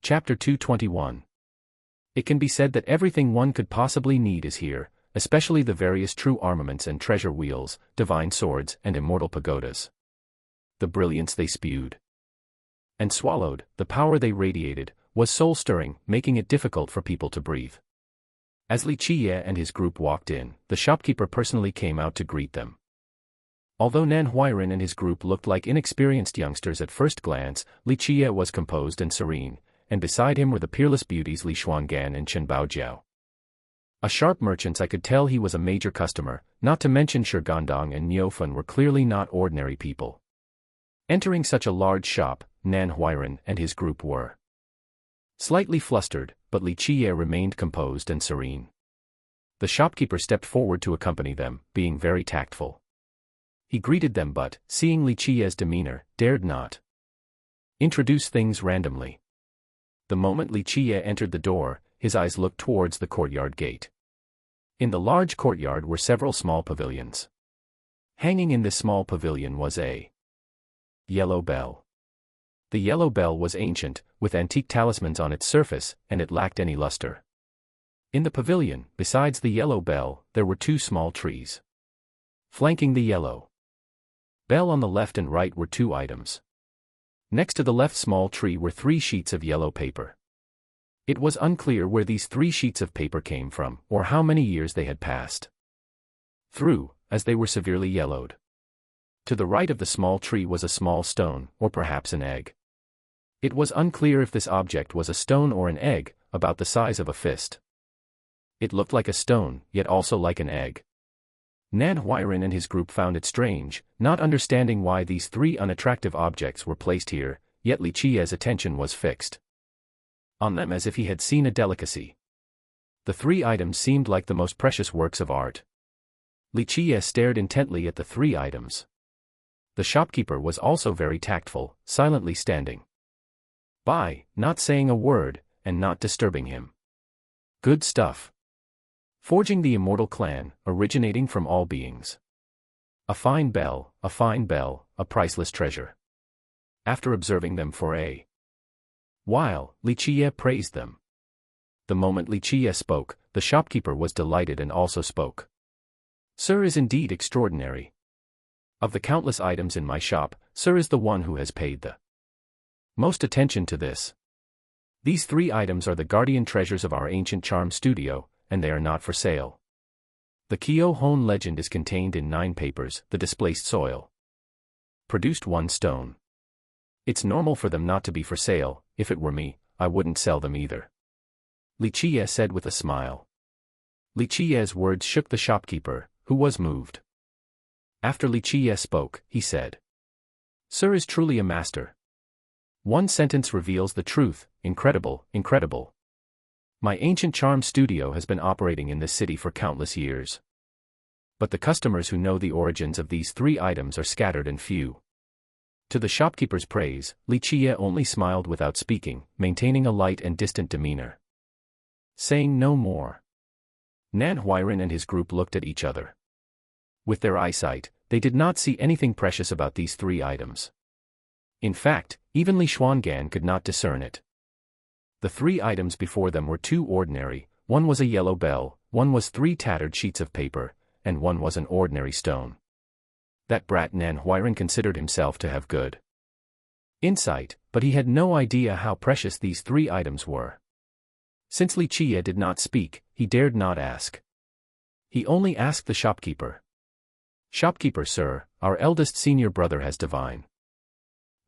Chapter 221. It can be said that everything one could possibly need is here, especially the various true armaments and treasure wheels, divine swords and immortal pagodas. The brilliance they spewed and swallowed, the power they radiated, was soul-stirring, making it difficult for people to breathe. As Qiye and his group walked in, the shopkeeper personally came out to greet them. Although Nan Huairan and his group looked like inexperienced youngsters at first glance, Qiye was composed and serene, and beside him were the peerless beauties Li Xuangan and Chen Baojiao. A sharp merchant, I could tell he was a major customer, not to mention Shigandong and Niufan were clearly not ordinary people. Entering such a large shop, Nan Huairan and his group were slightly flustered, but Qiye remained composed and serene. The shopkeeper stepped forward to accompany them, being very tactful. He greeted them but, seeing Qiye's demeanor, dared not introduce things randomly. The moment Qiye entered the door, his eyes looked towards the courtyard gate. In the large courtyard were several small pavilions. Hanging in this small pavilion was a yellow bell. The yellow bell was ancient, with antique talismans on its surface, and it lacked any luster. In the pavilion, besides the yellow bell, there were two small trees. Flanking the yellow bell on the left and right were two items. Next to the left small tree were 3 sheets of yellow paper. It was unclear where these 3 sheets of paper came from, or how many years they had passed through, as they were severely yellowed. To the right of the small tree was a small stone, or perhaps an egg. It was unclear if this object was a stone or an egg, about the size of a fist. It looked like a stone, yet also like an egg. Nan Huairan and his group found it strange, not understanding why these 3 unattractive objects were placed here, yet Qiye's attention was fixed on them as if he had seen a delicacy. The 3 items seemed like the most precious works of art. Qiye stared intently at the 3 items. The shopkeeper was also very tactful, silently standing by, not saying a word, and not disturbing him. Good stuff. Forging the immortal clan, originating from all beings. A fine bell, a priceless treasure. After observing them for a while, Qiye praised them. The moment Qiye spoke, the shopkeeper was delighted and also spoke. Sir is indeed extraordinary. Of the countless items in my shop, Sir is the one who has paid the most attention to this. These 3 items are the guardian treasures of our ancient charm studio, and they are not for sale. The Qiye Hon legend is contained in 9 papers, the displaced soil produced 1 stone. It's normal for them not to be for sale. If it were me, I wouldn't sell them either. Qiye said with a smile. Qiye's words shook the shopkeeper, who was moved. After Qiye spoke, he said, Sir is truly a master. 1 sentence reveals the truth, incredible, incredible. My ancient charm studio has been operating in this city for countless years. But the customers who know the origins of these 3 items are scattered and few. To the shopkeeper's praise, Qiye only smiled without speaking, maintaining a light and distant demeanor. Saying no more. Nan Huairan and his group looked at each other. With their eyesight, they did not see anything precious about these 3 items. In fact, even Li Xuangan could not discern it. The 3 items before them were too ordinary. 1 was a yellow bell, 1 was 3 tattered sheets of paper, and 1 was an ordinary stone. That brat Nan Huairan considered himself to have good insight, but he had no idea how precious these 3 items were. Since Qiye did not speak, he dared not ask. He only asked the shopkeeper. Shopkeeper, sir, our eldest senior brother has divine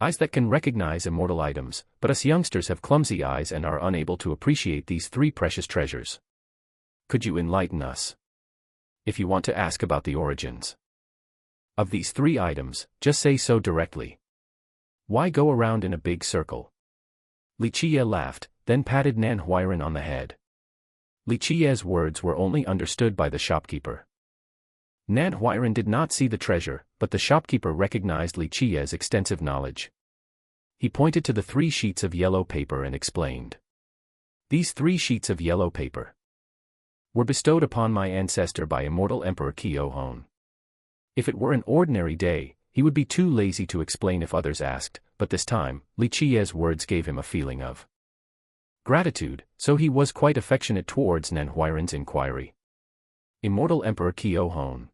eyes that can recognize immortal items, but us youngsters have clumsy eyes and are unable to appreciate these 3 precious treasures. Could you enlighten us? If you want to ask about the origins of these 3 items, just say so directly. Why go around in a big circle? Qiye laughed, then patted Nan Huairan on the head. Qiye's words were only understood by the shopkeeper. Nan Huairan did not see the treasure, but the shopkeeper recognized Qiye's extensive knowledge. He pointed to the 3 sheets of yellow paper and explained. These 3 sheets of yellow paper were bestowed upon my ancestor by immortal Emperor Qiye Hon. If it were an ordinary day, he would be too lazy to explain if others asked, but this time, Qiye's words gave him a feeling of Gratitude, so he was quite affectionate towards Nan Huairan's inquiry. Immortal Emperor Qiye Hon.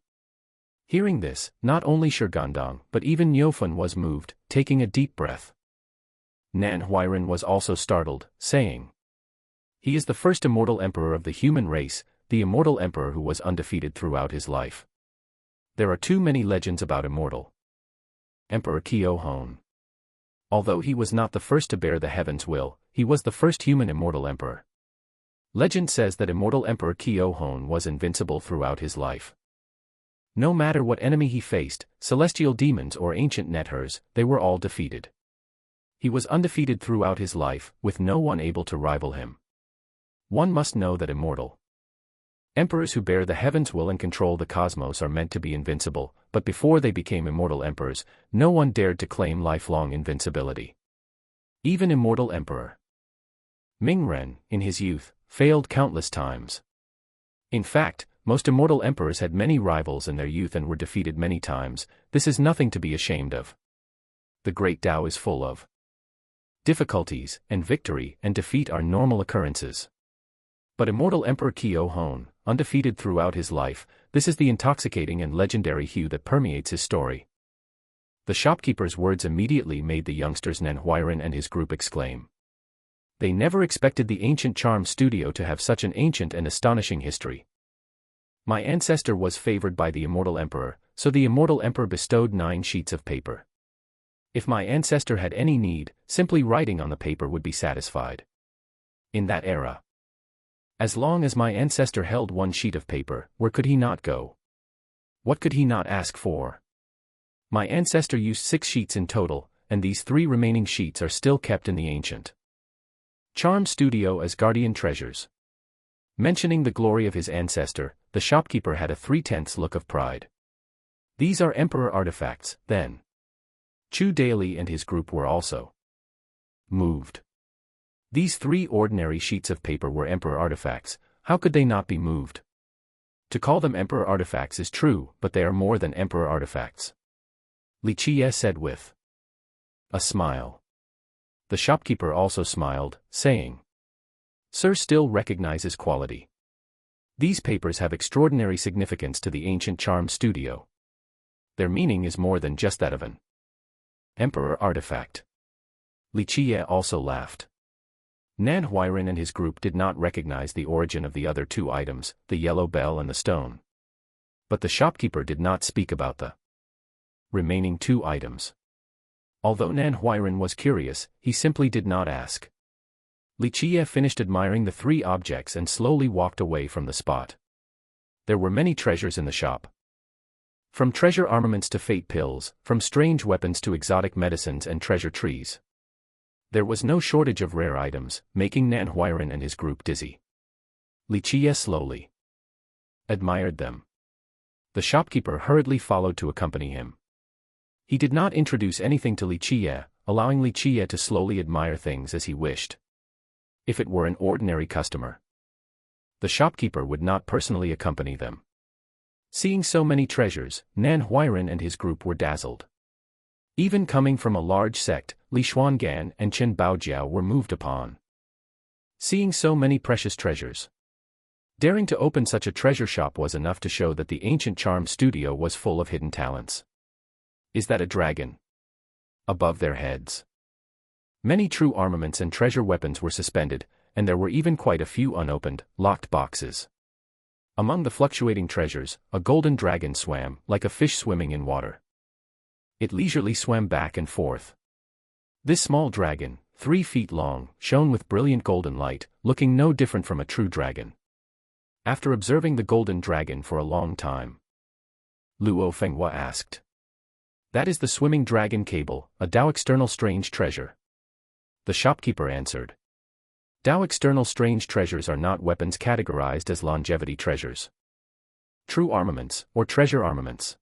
Hearing this, not only Shigandang but even Niufan was moved, taking a deep breath. Nan Huairan was also startled, saying, "He is the first immortal emperor of the human race, the immortal emperor who was undefeated throughout his life. There are too many legends about immortal Emperor Qiye Hon. Although he was not the first to bear the heaven's will, he was the first human immortal emperor. Legend says that immortal Emperor Qiye Hon was invincible throughout his life. No matter what enemy he faced, celestial demons or ancient nethers, they were all defeated. He was undefeated throughout his life, with no one able to rival him. One must know that immortal emperors who bear the heaven's will and control the cosmos are meant to be invincible, but before they became immortal emperors, no one dared to claim lifelong invincibility. Even immortal Emperor Mingren, in his youth, failed countless times. In fact, most immortal emperors had many rivals in their youth and were defeated many times. This is nothing to be ashamed of. The great Tao is full of difficulties, and victory and defeat are normal occurrences. But immortal Emperor Qiye Hon, undefeated throughout his life, this is the intoxicating and legendary hue that permeates his story. The shopkeeper's words immediately made the youngsters Nan Huairan and his group exclaim. They never expected the ancient charm studio to have such an ancient and astonishing history. My ancestor was favored by the immortal emperor, so the immortal emperor bestowed 9 sheets of paper. If my ancestor had any need, simply writing on the paper would be satisfied. In that era, as long as my ancestor held 1 sheet of paper, where could he not go? What could he not ask for? My ancestor used 6 sheets in total, and these 3 remaining sheets are still kept in the ancient charm studio as guardian treasures. Mentioning the glory of his ancestor, the shopkeeper had a 3/10 look of pride. These are emperor artifacts, then. Chu Daily and his group were also moved. These 3 ordinary sheets of paper were emperor artifacts, how could they not be moved? To call them emperor artifacts is true, but they are more than emperor artifacts. Qiye said with a smile. The shopkeeper also smiled, saying, "Sir still recognizes quality. These papers have extraordinary significance to the ancient charm studio. Their meaning is more than just that of an emperor artifact." Qiye also laughed. Nan Huairan and his group did not recognize the origin of the other 2 items, the yellow bell and the stone. But the shopkeeper did not speak about the remaining 2 items. Although Nan Huairan was curious, he simply did not ask. Qiye finished admiring the 3 objects and slowly walked away from the spot. There were many treasures in the shop. From treasure armaments to fate pills, from strange weapons to exotic medicines and treasure trees. There was no shortage of rare items, making Nan Huairan and his group dizzy. Qiye slowly admired them. The shopkeeper hurriedly followed to accompany him. He did not introduce anything to Qiye, allowing Qiye to slowly admire things as he wished. If it were an ordinary customer, the shopkeeper would not personally accompany them. Seeing so many treasures, Nan Huairan and his group were dazzled. Even coming from a large sect, Li Xuangan and Chen Baojiao were moved upon. Seeing so many precious treasures, daring to open such a treasure shop was enough to show that the ancient charm studio was full of hidden talents. Is that a dragon? Above their heads, many true armaments and treasure weapons were suspended, and there were even quite a few unopened, locked boxes. Among the fluctuating treasures, a golden dragon swam, like a fish swimming in water. It leisurely swam back and forth. This small dragon, 3 feet long, shone with brilliant golden light, looking no different from a true dragon. After observing the golden dragon for a long time, Luo Fenghua asked, "That is the swimming dragon cable, a Dao external strange treasure." The shopkeeper answered, "Dao external strange treasures are not weapons categorized as longevity treasures. True armaments, or treasure armaments.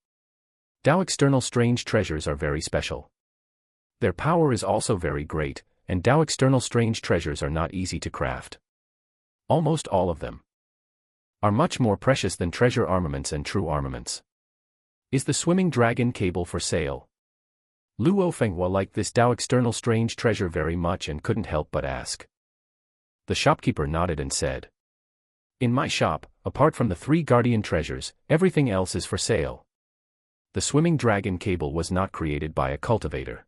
Dao external strange treasures are very special. Their power is also very great, and Dao external strange treasures are not easy to craft. Almost all of them are much more precious than treasure armaments and true armaments. Is the swimming dragon cable for sale?" Luo Fenghua liked this Dao external strange treasure very much and couldn't help but ask. The shopkeeper nodded and said, "In my shop, apart from the 3 guardian treasures, everything else is for sale." The swimming dragon cable was not created by a cultivator.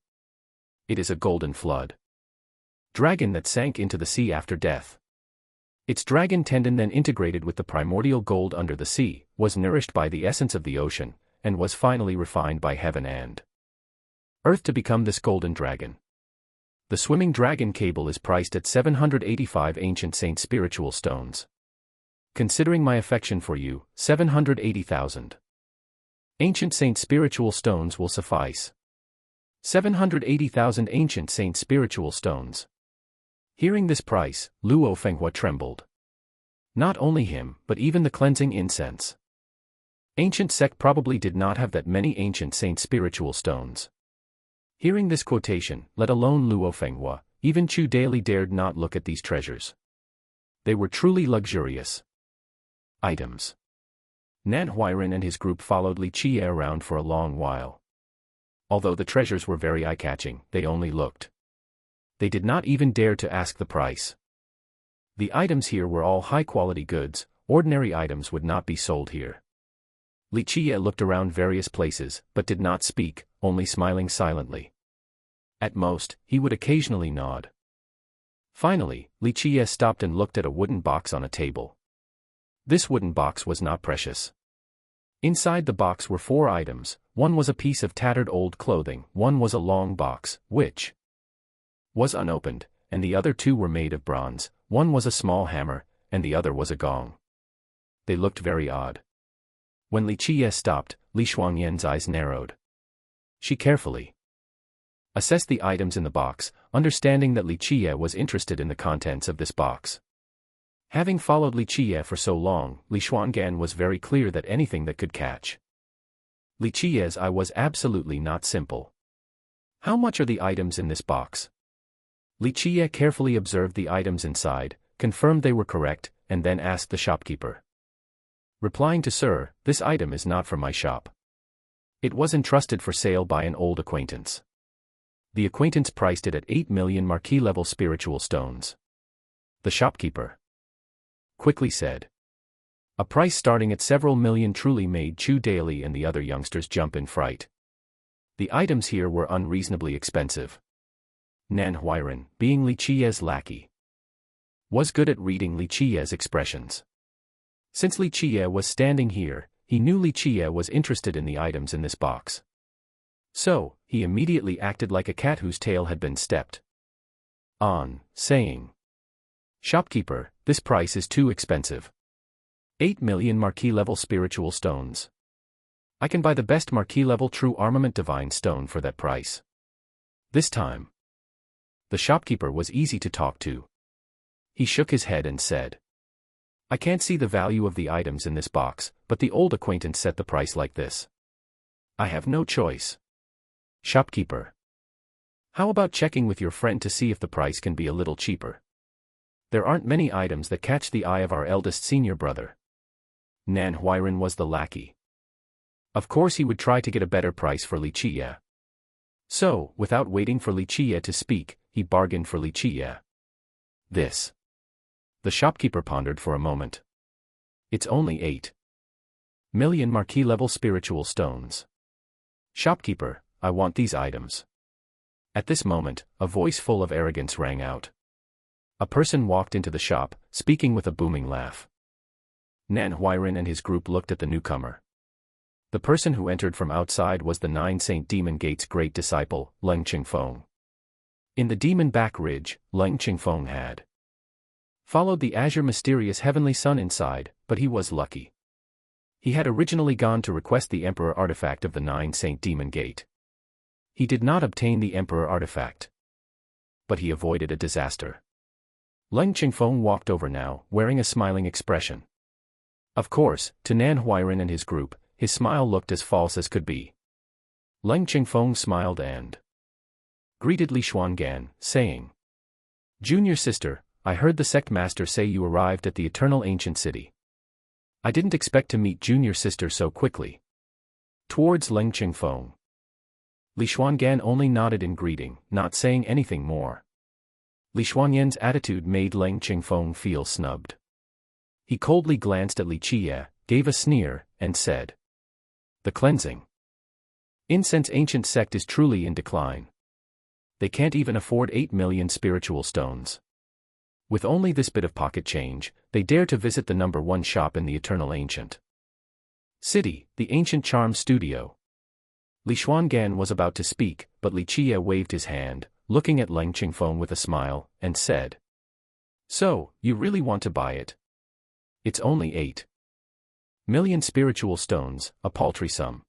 It is a golden flood dragon that sank into the sea after death. Its dragon tendon, then integrated with the primordial gold under the sea, was nourished by the essence of the ocean, and was finally refined by heaven and earth to become this golden dragon. The swimming dragon cable is priced at 785 ancient saint spiritual stones. Considering my affection for you, 780,000 ancient saint spiritual stones will suffice. 780,000 ancient saint spiritual stones. Hearing this price, Luo Fenghua trembled. Not only him, but even the cleansing incense. Ancient sect probably did not have that many ancient saint spiritual stones. Hearing this quotation, let alone Luo Fenghua, even Chu Daily dared not look at these treasures. They were truly luxurious items. Nan Huairan and his group followed Li Qiye around for a long while. Although the treasures were very eye-catching, they only looked. They did not even dare to ask the price. The items here were all high-quality goods, ordinary items would not be sold here. Li Qiye looked around various places, but did not speak, only smiling silently. At most, he would occasionally nod. Finally, Li Qiye stopped and looked at a wooden box on a table. This wooden box was not precious. Inside the box were 4 items, one was a piece of tattered old clothing, one was a long box, which was unopened, and the other 2 were made of bronze, one was a small hammer, and the other was a gong. They looked very odd. When Li Qiye stopped, Li Shuangyan's eyes narrowed. She carefully assessed the items in the box, understanding that Li Qiye was interested in the contents of this box. Having followed Li Qiye for so long, Li Shuangyan was very clear that anything that could catch Li Qiye's eye was absolutely not simple. How much are the items in this box? Li Qiye carefully observed the items inside, confirmed they were correct, and then asked the shopkeeper. Replying to "Sir, this item is not from my shop. It was entrusted for sale by an old acquaintance." The acquaintance priced it at 8 million marquis-level spiritual stones. The shopkeeper quickly said. A price starting at several million truly made Chu Daily and the other youngsters jump in fright. The items here were unreasonably expensive. Nan Huairan, being Li Qiye's lackey, was good at reading Li Qiye's expressions. Since Li Qiye was standing here, he knew Li Qiye was interested in the items in this box. So, he immediately acted like a cat whose tail had been stepped on, saying, "Shopkeeper, this price is too expensive. 8 million marquis-level spiritual stones. I can buy the best marquis-level true armament divine stone for that price." This time, the shopkeeper was easy to talk to. He shook his head and said, "I can't see the value of the items in this box, but the old acquaintance set the price like this. I have no choice." Shopkeeper, how about checking with your friend to see if the price can be a little cheaper? There aren't many items that catch the eye of our eldest senior brother. Nan Huairan was the lackey. Of course he would try to get a better price for Li Qiye. So, without waiting for Li Qiye to speak, he bargained for Li Qiye. This. The shopkeeper pondered for a moment. It's only 8 million marquis-level spiritual stones. Shopkeeper, I want these items. At this moment, a voice full of arrogance rang out. A person walked into the shop, speaking with a booming laugh. Nan Huairan and his group looked at the newcomer. The person who entered from outside was the 9 Saint Demon Gate's great disciple, Leng Qingfeng. In the Demon Back Ridge, Leng Qingfeng had followed the azure mysterious heavenly sun inside, but he was lucky. He had originally gone to request the Emperor artifact of the 9 Saint Demon Gate. He did not obtain the Emperor artifact, but he avoided a disaster. Leng Qingfeng walked over now, wearing a smiling expression. Of course, to Nan Huairan and his group, his smile looked as false as could be. Leng Qingfeng smiled and greeted Li Shuangyan, saying, "Junior sister, I heard the sect master say you arrived at the eternal ancient city. I didn't expect to meet junior sister so quickly." Towards Leng Qingfeng, Li Shuangyan only nodded in greeting, not saying anything more. Li Xuanyan's attitude made Leng Qingfeng feel snubbed. He coldly glanced at Li Qiye, gave a sneer, and said, "The cleansing incense ancient sect is truly in decline. They can't even afford 8 million spiritual stones. With only this bit of pocket change, they dare to visit the #1 shop in the eternal ancient city, the ancient charm studio." Li Xuangan was about to speak, but Li Qiye waved his hand, looking at Leng Qingfeng with a smile, and said, "So, you really want to buy it? It's only 8 million spiritual stones, a paltry sum."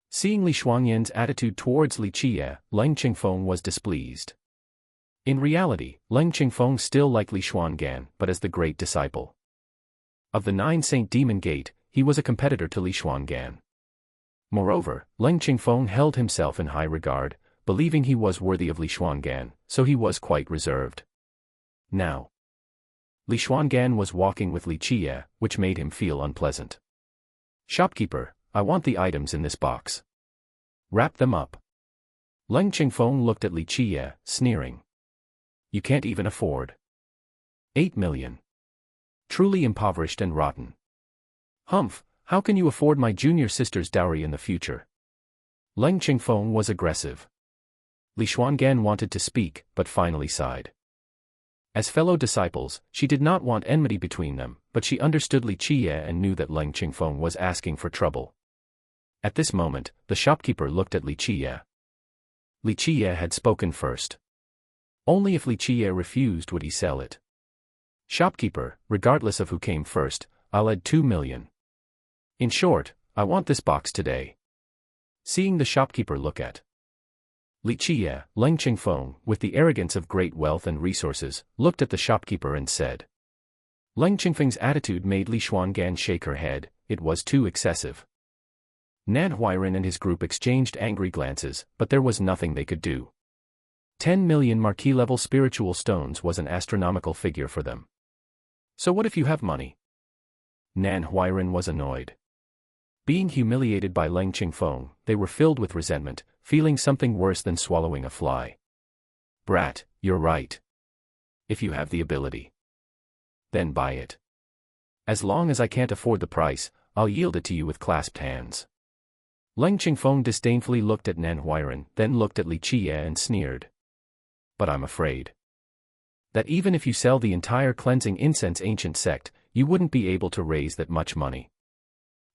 Seeing Li Xuanyan's attitude towards Li Qiye, Leng Qingfeng was displeased. In reality, Leng Qingfeng still liked Li Xuangan, but as the great disciple of the 9 Saint Demon Gate, he was a competitor to Li Xuangan. Moreover, Leng Qingfeng held himself in high regard, believing he was worthy of Li Xuangan, so he was quite reserved. Now, Li Xuangan was walking with Li Qiye, which made him feel unpleasant. "Shopkeeper, I want the items in this box. Wrap them up." Leng Qingfeng looked at Li Qiye, sneering. "You can't even afford 8 million. Truly impoverished and rotten. Humph, how can you afford my junior sister's dowry in the future?" Leng Qingfeng was aggressive. Li Xuangan wanted to speak, but finally sighed. As fellow disciples, she did not want enmity between them, but she understood Li Qiye and knew that Leng Qingfeng was asking for trouble. At this moment, the shopkeeper looked at Li Qiye. Li Qiye had spoken first. Only if Li Qiye refused would he sell it. "Shopkeeper, regardless of who came first, I'll add 2 million. In short, I want this box today." Seeing the shopkeeper look at Li Qiye, Leng Qingfeng, with the arrogance of great wealth and resources, looked at the shopkeeper and said. Leng Qingfeng's attitude made Li Xuangan shake her head. It was too excessive. Nan Huiran and his group exchanged angry glances, but there was nothing they could do. 10 million marquee-level spiritual stones was an astronomical figure for them. "So what if you have money?" Nan Huiran was annoyed. Being humiliated by Leng Qingfeng, they were filled with resentment, feeling something worse than swallowing a fly. "Brat, you're right. If you have the ability, then buy it. As long as I can't afford the price, I'll yield it to you with clasped hands." Leng Qingfeng disdainfully looked at Nan Huiran, then looked at Li Qiye and sneered. "But I'm afraid that even if you sell the entire cleansing incense ancient sect, you wouldn't be able to raise that much money."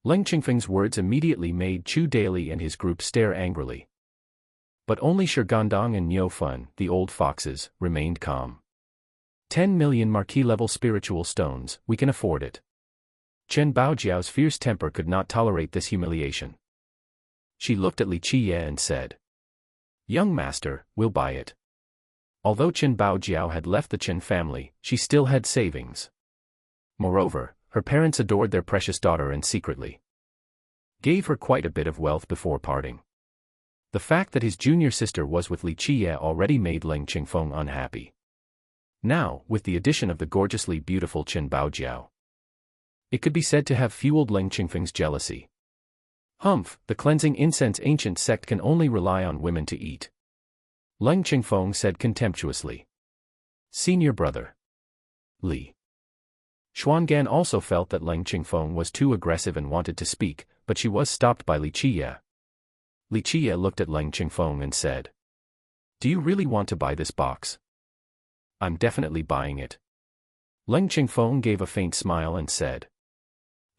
Leng Qingfeng's words immediately made Chu Daily and his group stare angrily. But only Shigandong and Niu Fun, the old foxes, remained calm. 10 million marquee-level spiritual stones, we can afford it. Chen Baojiao's fierce temper could not tolerate this humiliation. She looked at Li Qiye and said, "Young master, we'll buy it." Although Chen Baojiao had left the Chen family, she still had savings. Moreover, her parents adored their precious daughter and secretly gave her quite a bit of wealth before parting. The fact that his junior sister was with Li Qiye already made Leng Qingfeng unhappy. Now, with the addition of the gorgeously beautiful Chen Baojiao, it could be said to have fueled Leng Qingfeng's jealousy. "Humph, the cleansing incense ancient sect can only rely on women to eat," Leng Qingfeng said contemptuously. "Senior brother Li Xuangan also felt that Leng Qingfeng was too aggressive and wanted to speak, but she was stopped by Li Qiye. Li Qiye looked at Leng Qingfeng and said, "Do you really want to buy this box?" "I'm definitely buying it." Leng Qingfeng gave a faint smile and said,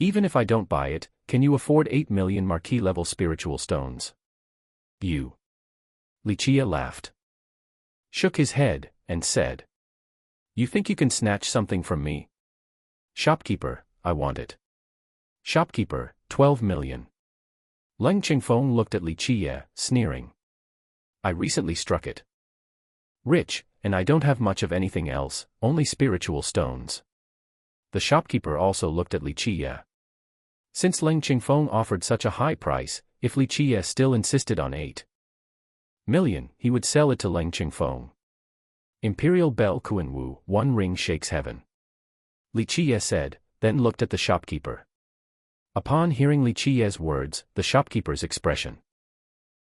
"Even if I don't buy it, can you afford 8 million marquee-level spiritual stones?" "You." Li Qiye laughed, shook his head, and said, "You think you can snatch something from me? Shopkeeper, I want it." "Shopkeeper, 12 million. Leng Qingfeng looked at Li Qiye, sneering. "I recently struck it rich, and I don't have much of anything else, only spiritual stones." The shopkeeper also looked at Li Qiye. Since Leng Qingfeng offered such a high price, if Li Qiye still insisted on 8 million, he would sell it to Leng Qingfeng. Imperial Bell Kuan-Wu, 1 ring shakes heaven, Li Qiye said, then looked at the shopkeeper. Upon hearing Li Qiye's words, the shopkeeper's expression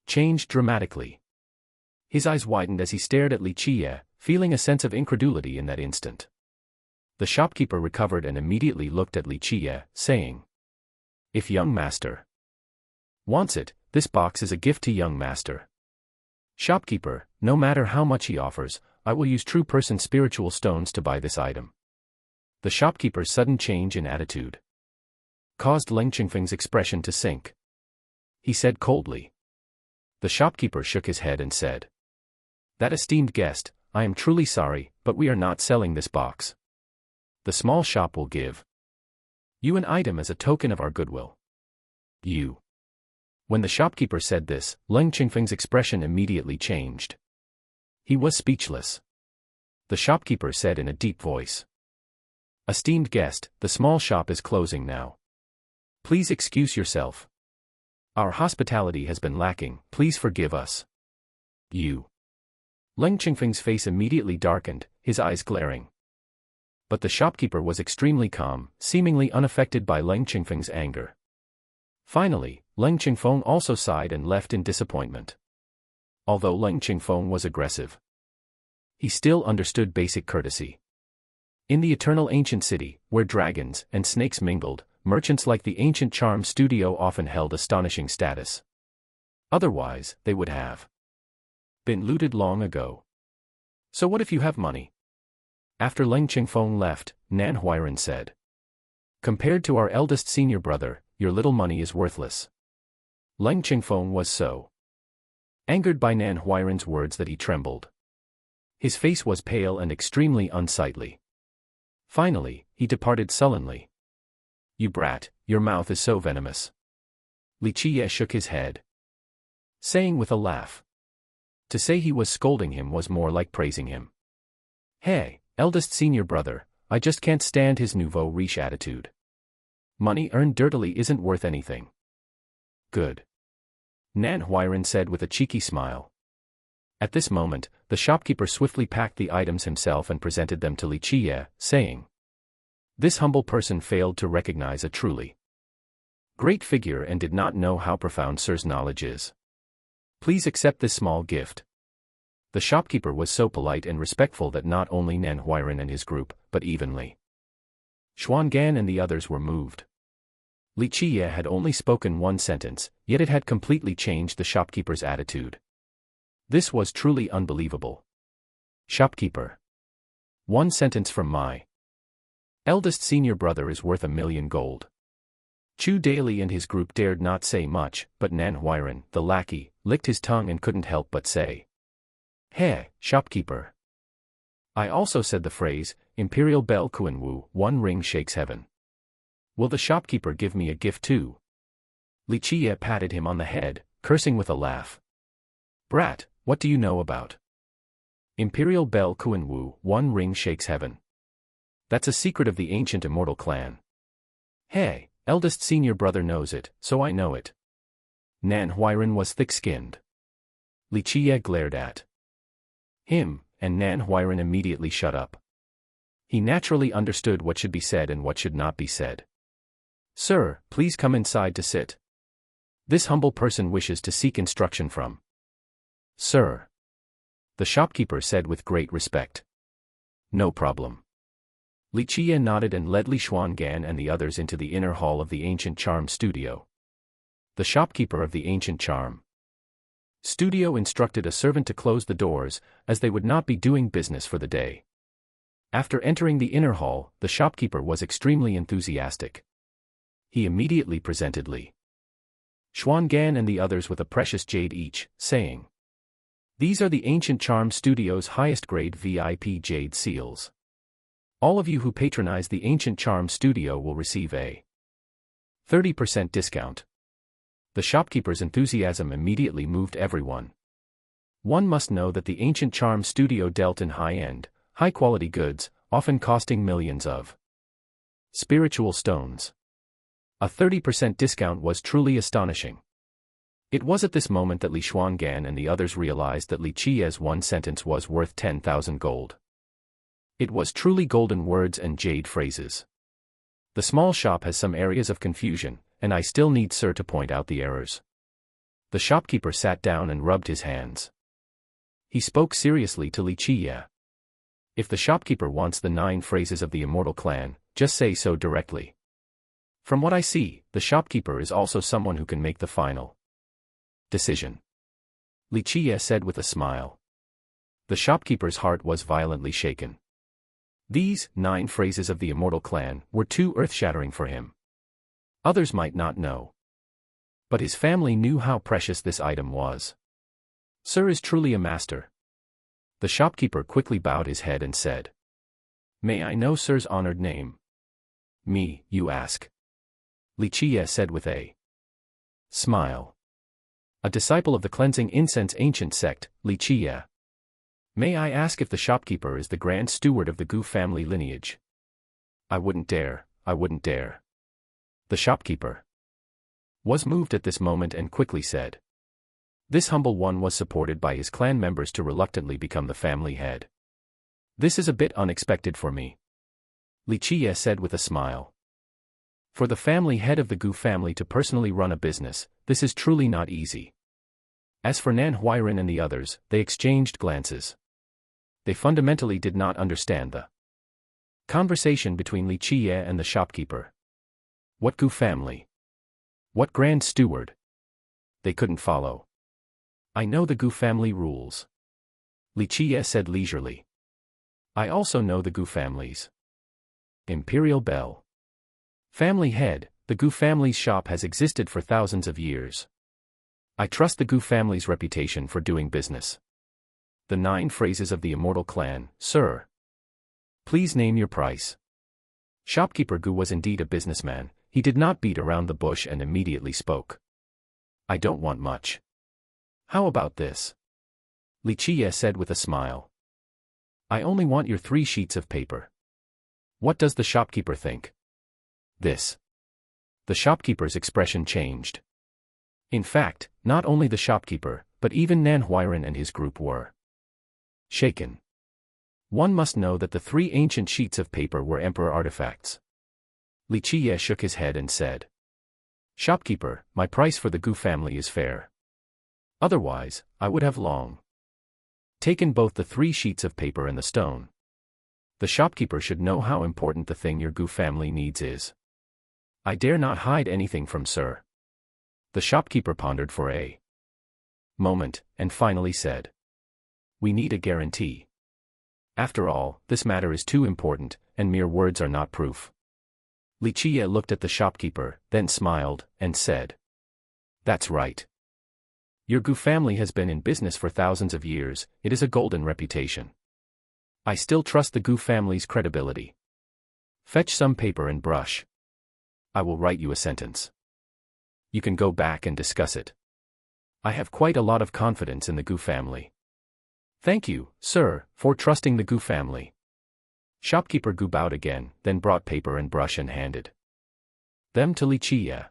changed dramatically. His eyes widened as he stared at Li Qiye, feeling a sense of incredulity in that instant. The shopkeeper recovered and immediately looked at Li Qiye, saying, "If young master wants it, this box is a gift to young master." Shopkeeper, no matter how much he offers, I will use true person spiritual stones to buy this item. The shopkeeper's sudden change in attitude caused Leng Qingfeng's expression to sink. He said coldly. The shopkeeper shook his head and said, "That esteemed guest, I am truly sorry, but we are not selling this box. The small shop will give you an item as a token of our goodwill." You. When the shopkeeper said this, Leng Qingfeng's expression immediately changed. He was speechless. The shopkeeper said in a deep voice, "Esteemed guest, the small shop is closing now. Please excuse yourself. Our hospitality has been lacking, please forgive us." You. Leng Qingfeng's face immediately darkened, his eyes glaring. But the shopkeeper was extremely calm, seemingly unaffected by Leng Qingfeng's anger. Finally, Leng Qingfeng also sighed and left in disappointment. Although Leng Qingfeng was aggressive, he still understood basic courtesy. In the eternal ancient city, where dragons and snakes mingled, merchants like the ancient charm studio often held astonishing status. Otherwise, they would have been looted long ago. So what if you have money? After Leng Qingfeng left, Nan Huairan said, "Compared to our eldest senior brother, your little money is worthless." Leng Qingfeng was so angered by Nan Huairan's words that he trembled. His face was pale and extremely unsightly. Finally, he departed sullenly. "You brat, your mouth is so venomous." Li Qiye shook his head, saying with a laugh. To say he was scolding him was more like praising him. "Hey, eldest senior brother, I just can't stand his nouveau riche attitude. Money earned dirtily isn't worth anything." "Good," Nan Huairan said with a cheeky smile. At this moment, the shopkeeper swiftly packed the items himself and presented them to Li Qiye, saying, "This humble person failed to recognize a truly great figure and did not know how profound Sir's knowledge is. Please accept this small gift." The shopkeeper was so polite and respectful that not only Nan Huairan and his group, but even Li Xuangan and the others were moved. Li Qiye had only spoken one sentence, yet it had completely changed the shopkeeper's attitude. This was truly unbelievable. "Shopkeeper. One sentence from my eldest senior brother is worth 1,000,000 gold." Chu Daily and his group dared not say much, but Nan Huairan, the lackey, licked his tongue and couldn't help but say, "Hey, shopkeeper. I also said the phrase, Imperial Bell Kuan Wu, one ring shakes heaven. Will the shopkeeper give me a gift too?" Li Qiye patted him on the head, cursing with a laugh. "Brat, what do you know about Imperial Bell Kuan Wu, one ring shakes heaven? That's a secret of the ancient immortal clan. Hey, eldest senior brother knows it, so I know it." Nan Huairan was thick-skinned. Li Qiye glared at him, and Nan Huairan immediately shut up. He naturally understood what should be said and what should not be said. "Sir, please come inside to sit. This humble person wishes to seek instruction from Sir," the shopkeeper said with great respect. "No problem." Li Qiye nodded and led Li Xuangan and the others into the inner hall of the ancient charm studio. The shopkeeper of the ancient charm studio instructed a servant to close the doors, as they would not be doing business for the day. After entering the inner hall, the shopkeeper was extremely enthusiastic. He immediately presented Li Xuangan and the others with a precious jade each, saying, "These are the ancient charm studio's highest grade VIP jade seals. All of you who patronize the ancient charm studio will receive a 30% discount." The shopkeeper's enthusiasm immediately moved everyone. One must know that the ancient charm studio dealt in high-end, high-quality goods, often costing millions of spiritual stones. A 30% discount was truly astonishing. It was at this moment that Li Xuangan and the others realized that Li Qiye's one sentence was worth 10,000 gold. It was truly golden words and jade phrases. The small shop has some areas of confusion, and I still need Sir to point out the errors. The shopkeeper sat down and rubbed his hands. He spoke seriously to Qiye. If the shopkeeper wants the 9 phrases of the immortal clan, just say so directly. From what I see, the shopkeeper is also someone who can make the final decision. Qiye said with a smile. The shopkeeper's heart was violently shaken. These 9 phrases of the immortal clan were too earth-shattering for him. Others might not know. But his family knew how precious this item was. Sir is truly a master. The shopkeeper quickly bowed his head and said, May I know Sir's honored name? Me, you ask? Qiye said with a smile. A disciple of the cleansing incense ancient sect, Qiye. May I ask if the shopkeeper is the grand steward of the Gu family lineage? I wouldn't dare. The shopkeeper was moved at this moment and quickly said. This humble one was supported by his clan members to reluctantly become the family head. This is a bit unexpected for me. Qiye said with a smile. For the family head of the Gu family to personally run a business, this is truly not easy. As for Nan Huiran and the others, they exchanged glances. They fundamentally did not understand the conversation between Qiye and the shopkeeper. What Gu family? What grand steward? They couldn't follow. I know the Gu family rules. Qiye said leisurely. I also know the Gu family's imperial bell. Family head, the Gu family's shop has existed for thousands of years. I trust the Gu family's reputation for doing business. The 9 phrases of the immortal clan, sir. Please name your price. Shopkeeper Gu was indeed a businessman. He did not beat around the bush and immediately spoke. I don't want much. How about this? Qiye said with a smile. I only want your 3 sheets of paper. What does the shopkeeper think? This. The shopkeeper's expression changed. In fact, not only the shopkeeper, but even Nan Huiran and his group were shaken. One must know that the 3 ancient sheets of paper were emperor artifacts. Qiye shook his head and said. Shopkeeper, my price for the Gu family is fair. Otherwise, I would have long taken both the 3 sheets of paper and the stone. The shopkeeper should know how important the thing your Gu family needs is. I dare not hide anything from sir. The shopkeeper pondered for a moment, and finally said. We need a guarantee. After all, this matter is too important, and mere words are not proof. Qiye looked at the shopkeeper, then smiled, and said. That's right. Your Gu family has been in business for thousands of years, it is a golden reputation. I still trust the Gu family's credibility. Fetch some paper and brush. I will write you a sentence. You can go back and discuss it. I have quite a lot of confidence in the Gu family. Thank you, sir, for trusting the Gu family. Shopkeeper Gu bowed again, then brought paper and brush and handed them to Qiye.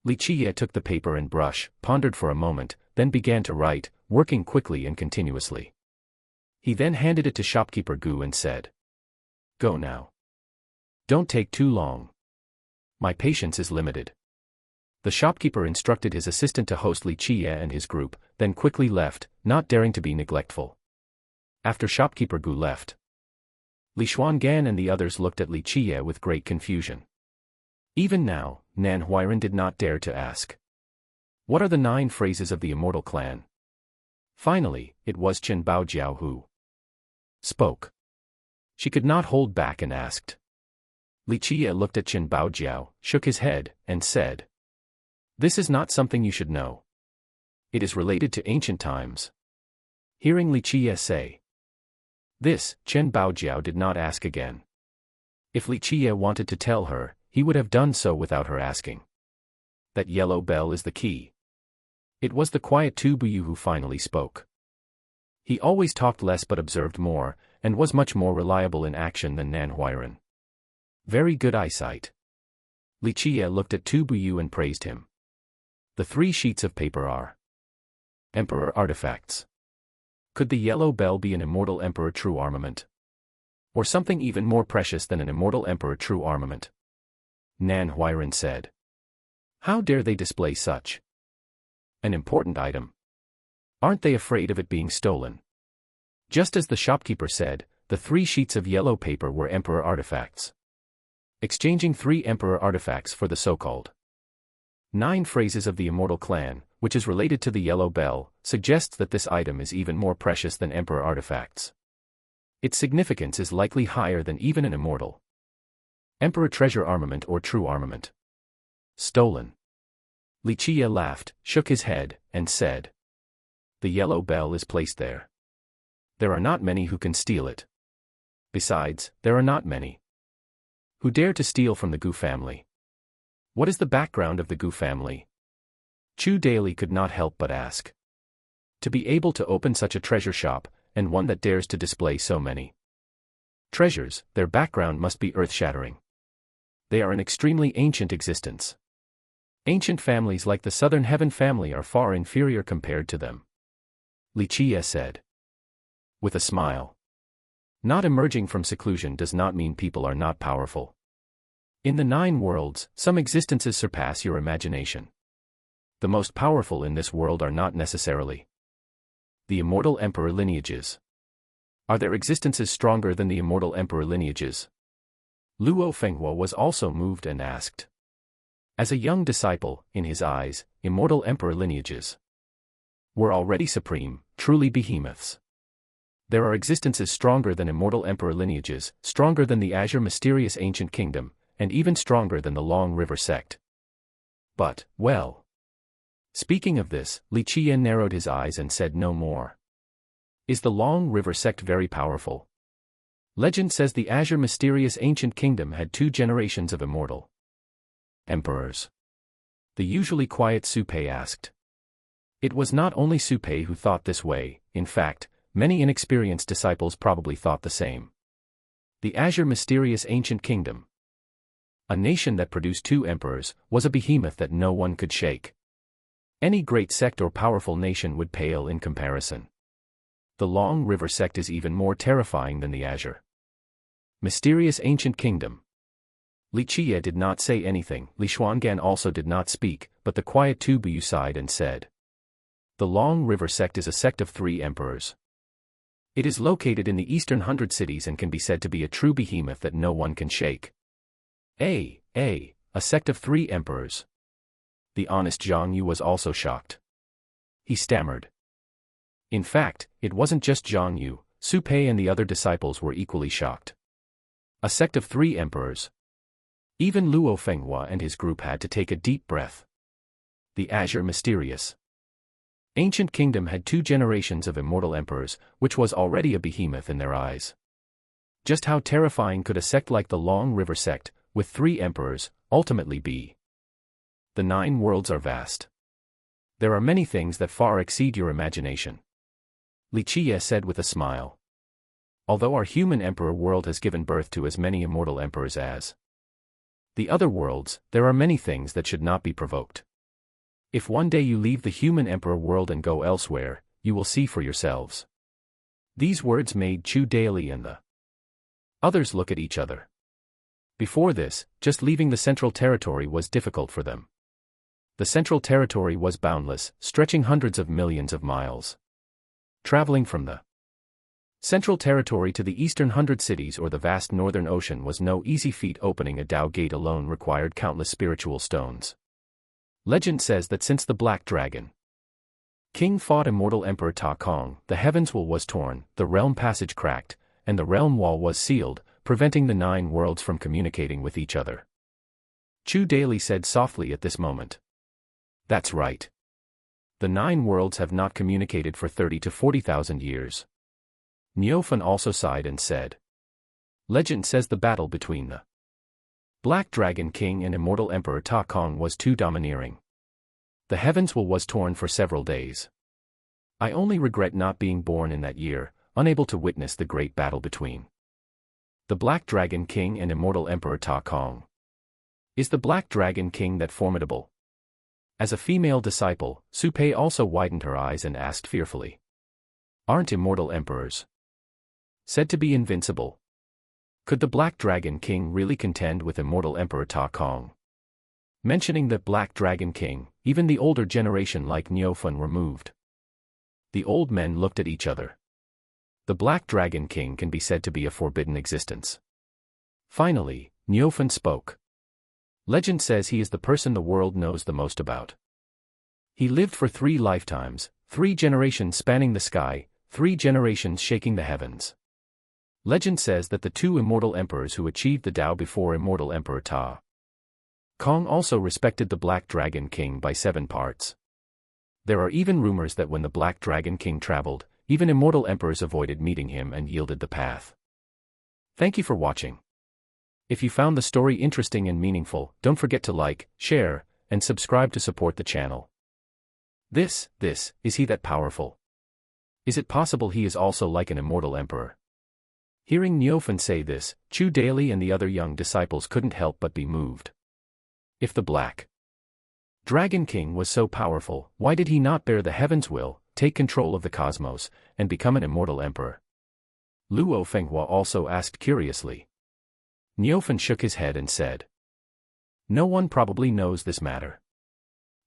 Qiye took the paper and brush, pondered for a moment, then began to write, working quickly and continuously. He then handed it to shopkeeper Gu and said. Go now. Don't take too long. My patience is limited. The shopkeeper instructed his assistant to host Qiye and his group, then quickly left, not daring to be neglectful. After shopkeeper Gu left, Li Xuangan and the others looked at Qiye with great confusion. Even now, Nan Huiran did not dare to ask. What are the 9 phrases of the immortal clan? Finally, it was Chen Baojiao who spoke. She could not hold back and asked. Qiye looked at Chen Baojiao, shook his head, and said. This is not something you should know. It is related to ancient times. Hearing Qiye say this, Chen Baojiao did not ask again. If Qiye wanted to tell her, he would have done so without her asking. That yellow bell is the key. It was the quiet Tu Buyu who finally spoke. He always talked less but observed more, and was much more reliable in action than Nan Huiran. Very good eyesight. Qiye looked at Tu Buyu and praised him. The 3 sheets of paper are emperor artifacts. Could the yellow bell be an immortal emperor true armament? Or something even more precious than an immortal emperor true armament? Nan Huiran said. How dare they display such an important item? Aren't they afraid of it being stolen? Just as the shopkeeper said, the 3 sheets of yellow paper were emperor artifacts. Exchanging 3 emperor artifacts for the so-called 9 phrases of the immortal clan, which is related to the yellow bell, suggests that this item is even more precious than emperor artifacts. Its significance is likely higher than even an immortal emperor treasure armament or true armament. Stolen. Qiye laughed, shook his head, and said, "The yellow bell is placed there. There are not many who can steal it. Besides, there are not many who dare to steal from the Gu family." What is the background of the Gu family? Chu Daily could not help but ask. To be able to open such a treasure shop, and one that dares to display so many treasures, their background must be earth-shattering. They are an extremely ancient existence. Ancient families like the Southern Heaven family are far inferior compared to them. Qiye said, with a smile. Not emerging from seclusion does not mean people are not powerful. In the 9 worlds, some existences surpass your imagination. The most powerful in this world are not necessarily the immortal emperor lineages. Are there existences stronger than the immortal emperor lineages? Luo Fenghua was also moved and asked. As a young disciple, in his eyes, immortal emperor lineages were already supreme, truly behemoths. There are existences stronger than immortal emperor lineages, stronger than the Azure mysterious ancient kingdom, and even stronger than the Long River sect. But, well. Speaking of this, Qiye narrowed his eyes and said no more. Is the Long River sect very powerful? Legend says the Azure mysterious ancient kingdom had 2 generations of immortal emperors. The usually quiet Su Pei asked. It was not only Su Pei who thought this way, in fact, many inexperienced disciples probably thought the same. The Azure mysterious ancient kingdom, a nation that produced 2 emperors, was a behemoth that no one could shake. Any great sect or powerful nation would pale in comparison. The Long River sect is even more terrifying than the Azure mysterious ancient kingdom. Qiye did not say anything, Li Xuangan also did not speak, but the quiet Tu Buyu sighed and said, "The Long River sect is a sect of 3 emperors. It is located in the eastern 100 cities and can be said to be a true behemoth that no one can shake." A sect of 3 emperors. The honest Zhang Yu was also shocked. He stammered. In fact, it wasn't just Zhang Yu, Su Pei and the other disciples were equally shocked. A sect of 3 emperors. Even Luo Fenghua and his group had to take a deep breath. The Azure mysterious ancient kingdom had 2 generations of immortal emperors, which was already a behemoth in their eyes. Just how terrifying could a sect like the Long River sect, with 3 emperors, ultimately be? The 9 worlds are vast. There are many things that far exceed your imagination. Qiye said with a smile. Although our human emperor world has given birth to as many immortal emperors as the other worlds, there are many things that should not be provoked. If one day you leave the human emperor world and go elsewhere, you will see for yourselves. These words made Chu Daily and the others look at each other. Before this, just leaving the Central Territory was difficult for them. The Central Territory was boundless, stretching hundreds of millions of miles. Traveling from the Central Territory to the eastern 100 cities or the vast northern ocean was no easy feat. Opening a Dao gate alone required countless spiritual stones. Legend says that since the Black Dragon King fought immortal Emperor Ta Kong, the heavens wall was torn, the realm passage cracked, and the realm wall was sealed, preventing the 9 worlds from communicating with each other. Chu Daily said softly at this moment. That's right. The 9 worlds have not communicated for 30 to 40,000 years. Niofan also sighed and said. Legend says the battle between the Black Dragon King and immortal Emperor Ta Kong was too domineering. The heavens wall was torn for several days. I only regret not being born in that year, unable to witness the great battle between the Black Dragon King and immortal Emperor Ta Kong. Is the Black Dragon King that formidable? As a female disciple, Su Pei also widened her eyes and asked fearfully. Aren't immortal emperors said to be invincible? Could the Black Dragon King really contend with immortal Emperor Ta Kong? Mentioning the Black Dragon King, even the older generation like Niofan were moved. The old men looked at each other. The Black Dragon King can be said to be a forbidden existence. Finally, Niufen spoke. Legend says he is the person the world knows the most about. He lived for 3 lifetimes, 3 generations spanning the sky, 3 generations shaking the heavens. Legend says that the 2 immortal emperors who achieved the Tao before immortal Emperor Ta Kong also respected the Black Dragon King by 7 parts. There are even rumors that when the Black Dragon King traveled, even immortal emperors avoided meeting him and yielded the path. Thank you for watching. If you found the story interesting and meaningful, don't forget to like, share, and subscribe to support the channel. This is he that powerful? Is it possible he is also like an immortal emperor? Hearing Niufen say this, Chu Daily and the other young disciples couldn't help but be moved. If the Black Dragon King was so powerful, why did he not bear the heaven's will, take control of the cosmos, and become an immortal emperor? Luo Fenghua also asked curiously. Niufen shook his head and said, "No one probably knows this matter.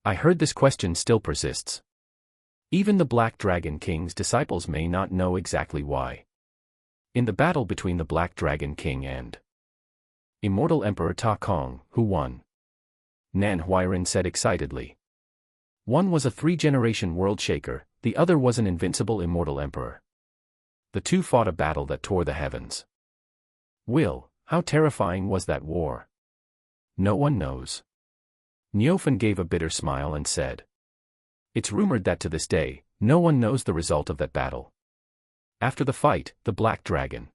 I heard this question still persists. Even the Black Dragon King's disciples may not know exactly why. In the battle between the Black Dragon King and immortal Emperor Ta Kong, who won?" Nan Huiran said excitedly. One was a 3-generation world shaker, the other was an invincible immortal emperor. The 2 fought a battle that tore the heavens. How terrifying was that war? No one knows. Niufen gave a bitter smile and said, "It's rumored that to this day, no one knows the result of that battle." After the fight, the Black Dragon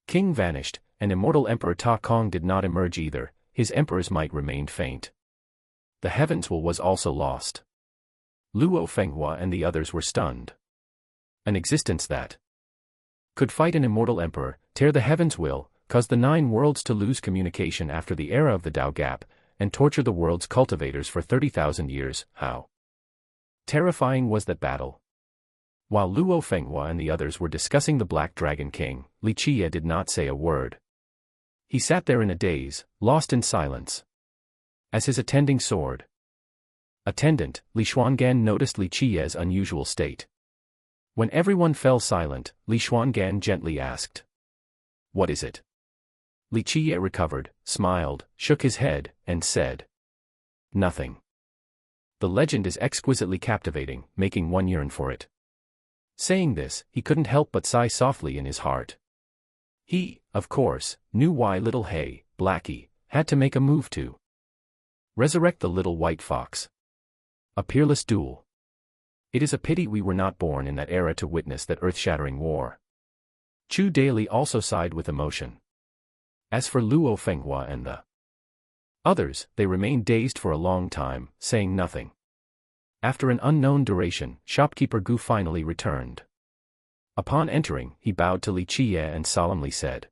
King vanished, and immortal Emperor Ta Kong did not emerge either. His emperor's might remained faint. The heavens will was also lost. Luo Fenghua and the others were stunned. An existence that could fight an immortal emperor, tear the heavens will, cause the 9 worlds to lose communication after the era of the Tao Gap, and torture the world's cultivators for 30,000 years, how terrifying was that battle? While Luo Fenghua and the others were discussing the Black Dragon King, Qiye did not say a word. He sat there in a daze, lost in silence. As his attending attendant, Li Xuangan noticed Qiye's unusual state. When everyone fell silent, Li Xuangan gently asked, "What is it?" Qiye recovered, smiled, shook his head, and said, "Nothing. The legend is exquisitely captivating, making one yearn for it." Saying this, he couldn't help but sigh softly in his heart. He, of course, knew why little Hey, Blackie, had to make a move to resurrect the little white fox. A peerless duel. It is a pity we were not born in that era to witness that earth-shattering war. Chu Daily also sighed with emotion. As for Luo Fenghua and the others, they remained dazed for a long time, saying nothing. After an unknown duration, shopkeeper Gu finally returned. Upon entering, he bowed to Qiye and solemnly said,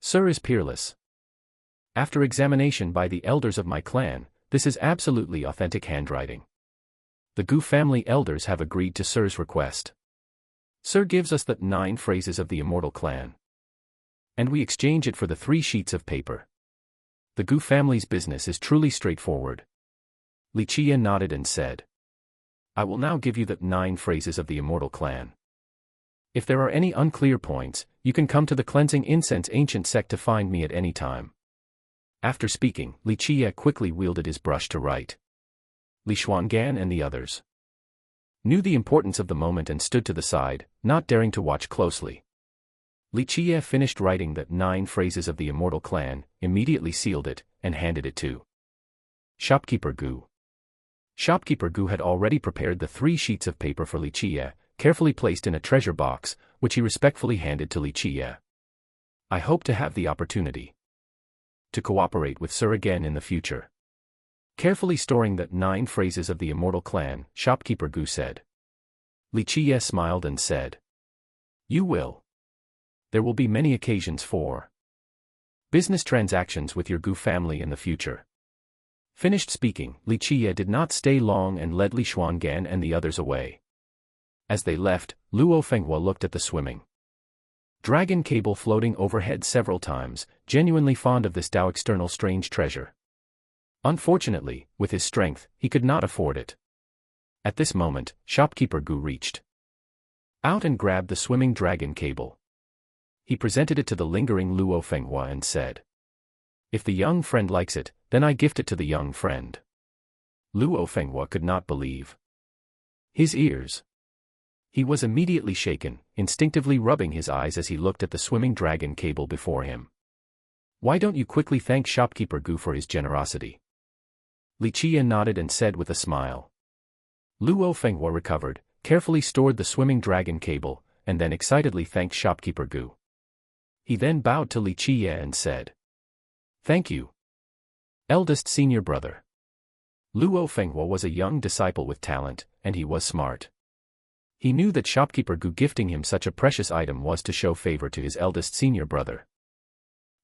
"Sir is peerless. After examination by the elders of my clan, this is absolutely authentic handwriting. The Gu family elders have agreed to Sir's request. Sir gives us the 9 phrases of the immortal clan, and we exchange it for the 3 sheets of paper. The Gu family's business is truly straightforward." Qiye nodded and said, "I will now give you the 9 phrases of the immortal clan. If there are any unclear points, you can come to the Cleansing Incense Ancient Sect to find me at any time." After speaking, Qiye quickly wielded his brush to write. Li Xuangan and the others knew the importance of the moment and stood to the side, not daring to watch closely. Qiye finished writing the 9 phrases of the immortal clan, immediately sealed it, and handed it to shopkeeper Gu. Shopkeeper Gu had already prepared the 3 sheets of paper for Qiye, carefully placed in a treasure box, which he respectfully handed to Qiye. "I hope to have the opportunity to cooperate with Sir again in the future." Carefully storing the 9 phrases of the immortal clan, shopkeeper Gu said. Qiye smiled and said, "You will. There will be many occasions for business transactions with your Gu family in the future." Finished speaking, Qiye did not stay long and led Li Xuangan and the others away. As they left, Luo Fenghua looked at the swimming dragon cable floating overhead several times, genuinely fond of this Tao external strange treasure. Unfortunately, with his strength, he could not afford it. At this moment, shopkeeper Gu reached out and grabbed the swimming dragon cable. He presented it to the lingering Luo Fenghua and said, "If the young friend likes it, then I gift it to the young friend." Luo Fenghua could not believe his ears. He was immediately shaken, instinctively rubbing his eyes as he looked at the swimming dragon cable before him. "Why don't you quickly thank shopkeeper Gu for his generosity?" Qiye nodded and said with a smile. Luo Fenghua recovered, carefully stored the swimming dragon cable, and then excitedly thanked shopkeeper Gu. He then bowed to Qiye and said, "Thank you, eldest senior brother." Luo Fenghua was a young disciple with talent, and he was smart. He knew that shopkeeper Gu gifting him such a precious item was to show favor to his eldest senior brother.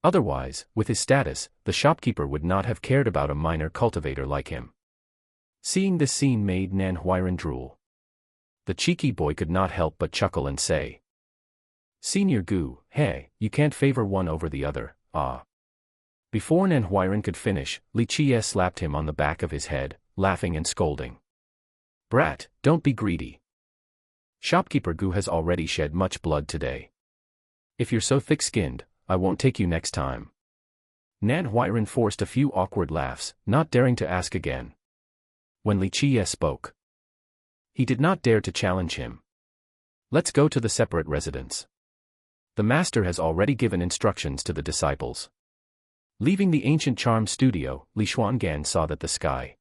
Otherwise, with his status, the shopkeeper would not have cared about a minor cultivator like him. Seeing this scene made Nan Huiran drool. The cheeky boy could not help but chuckle and say, "Senior Gu, hey, you can't favor one over the other, ah." Before Nan Huiran could finish, Qiye slapped him on the back of his head, laughing and scolding. "Brat, don't be greedy. Shopkeeper Gu has already shed much blood today. If you're so thick-skinned, I won't take you next time." Nan Huiran forced a few awkward laughs, not daring to ask again. When Qiye spoke, he did not dare to challenge him. "Let's go to the separate residence. The master has already given instructions to the disciples." Leaving the ancient charm studio, Li Xuangan saw that the sky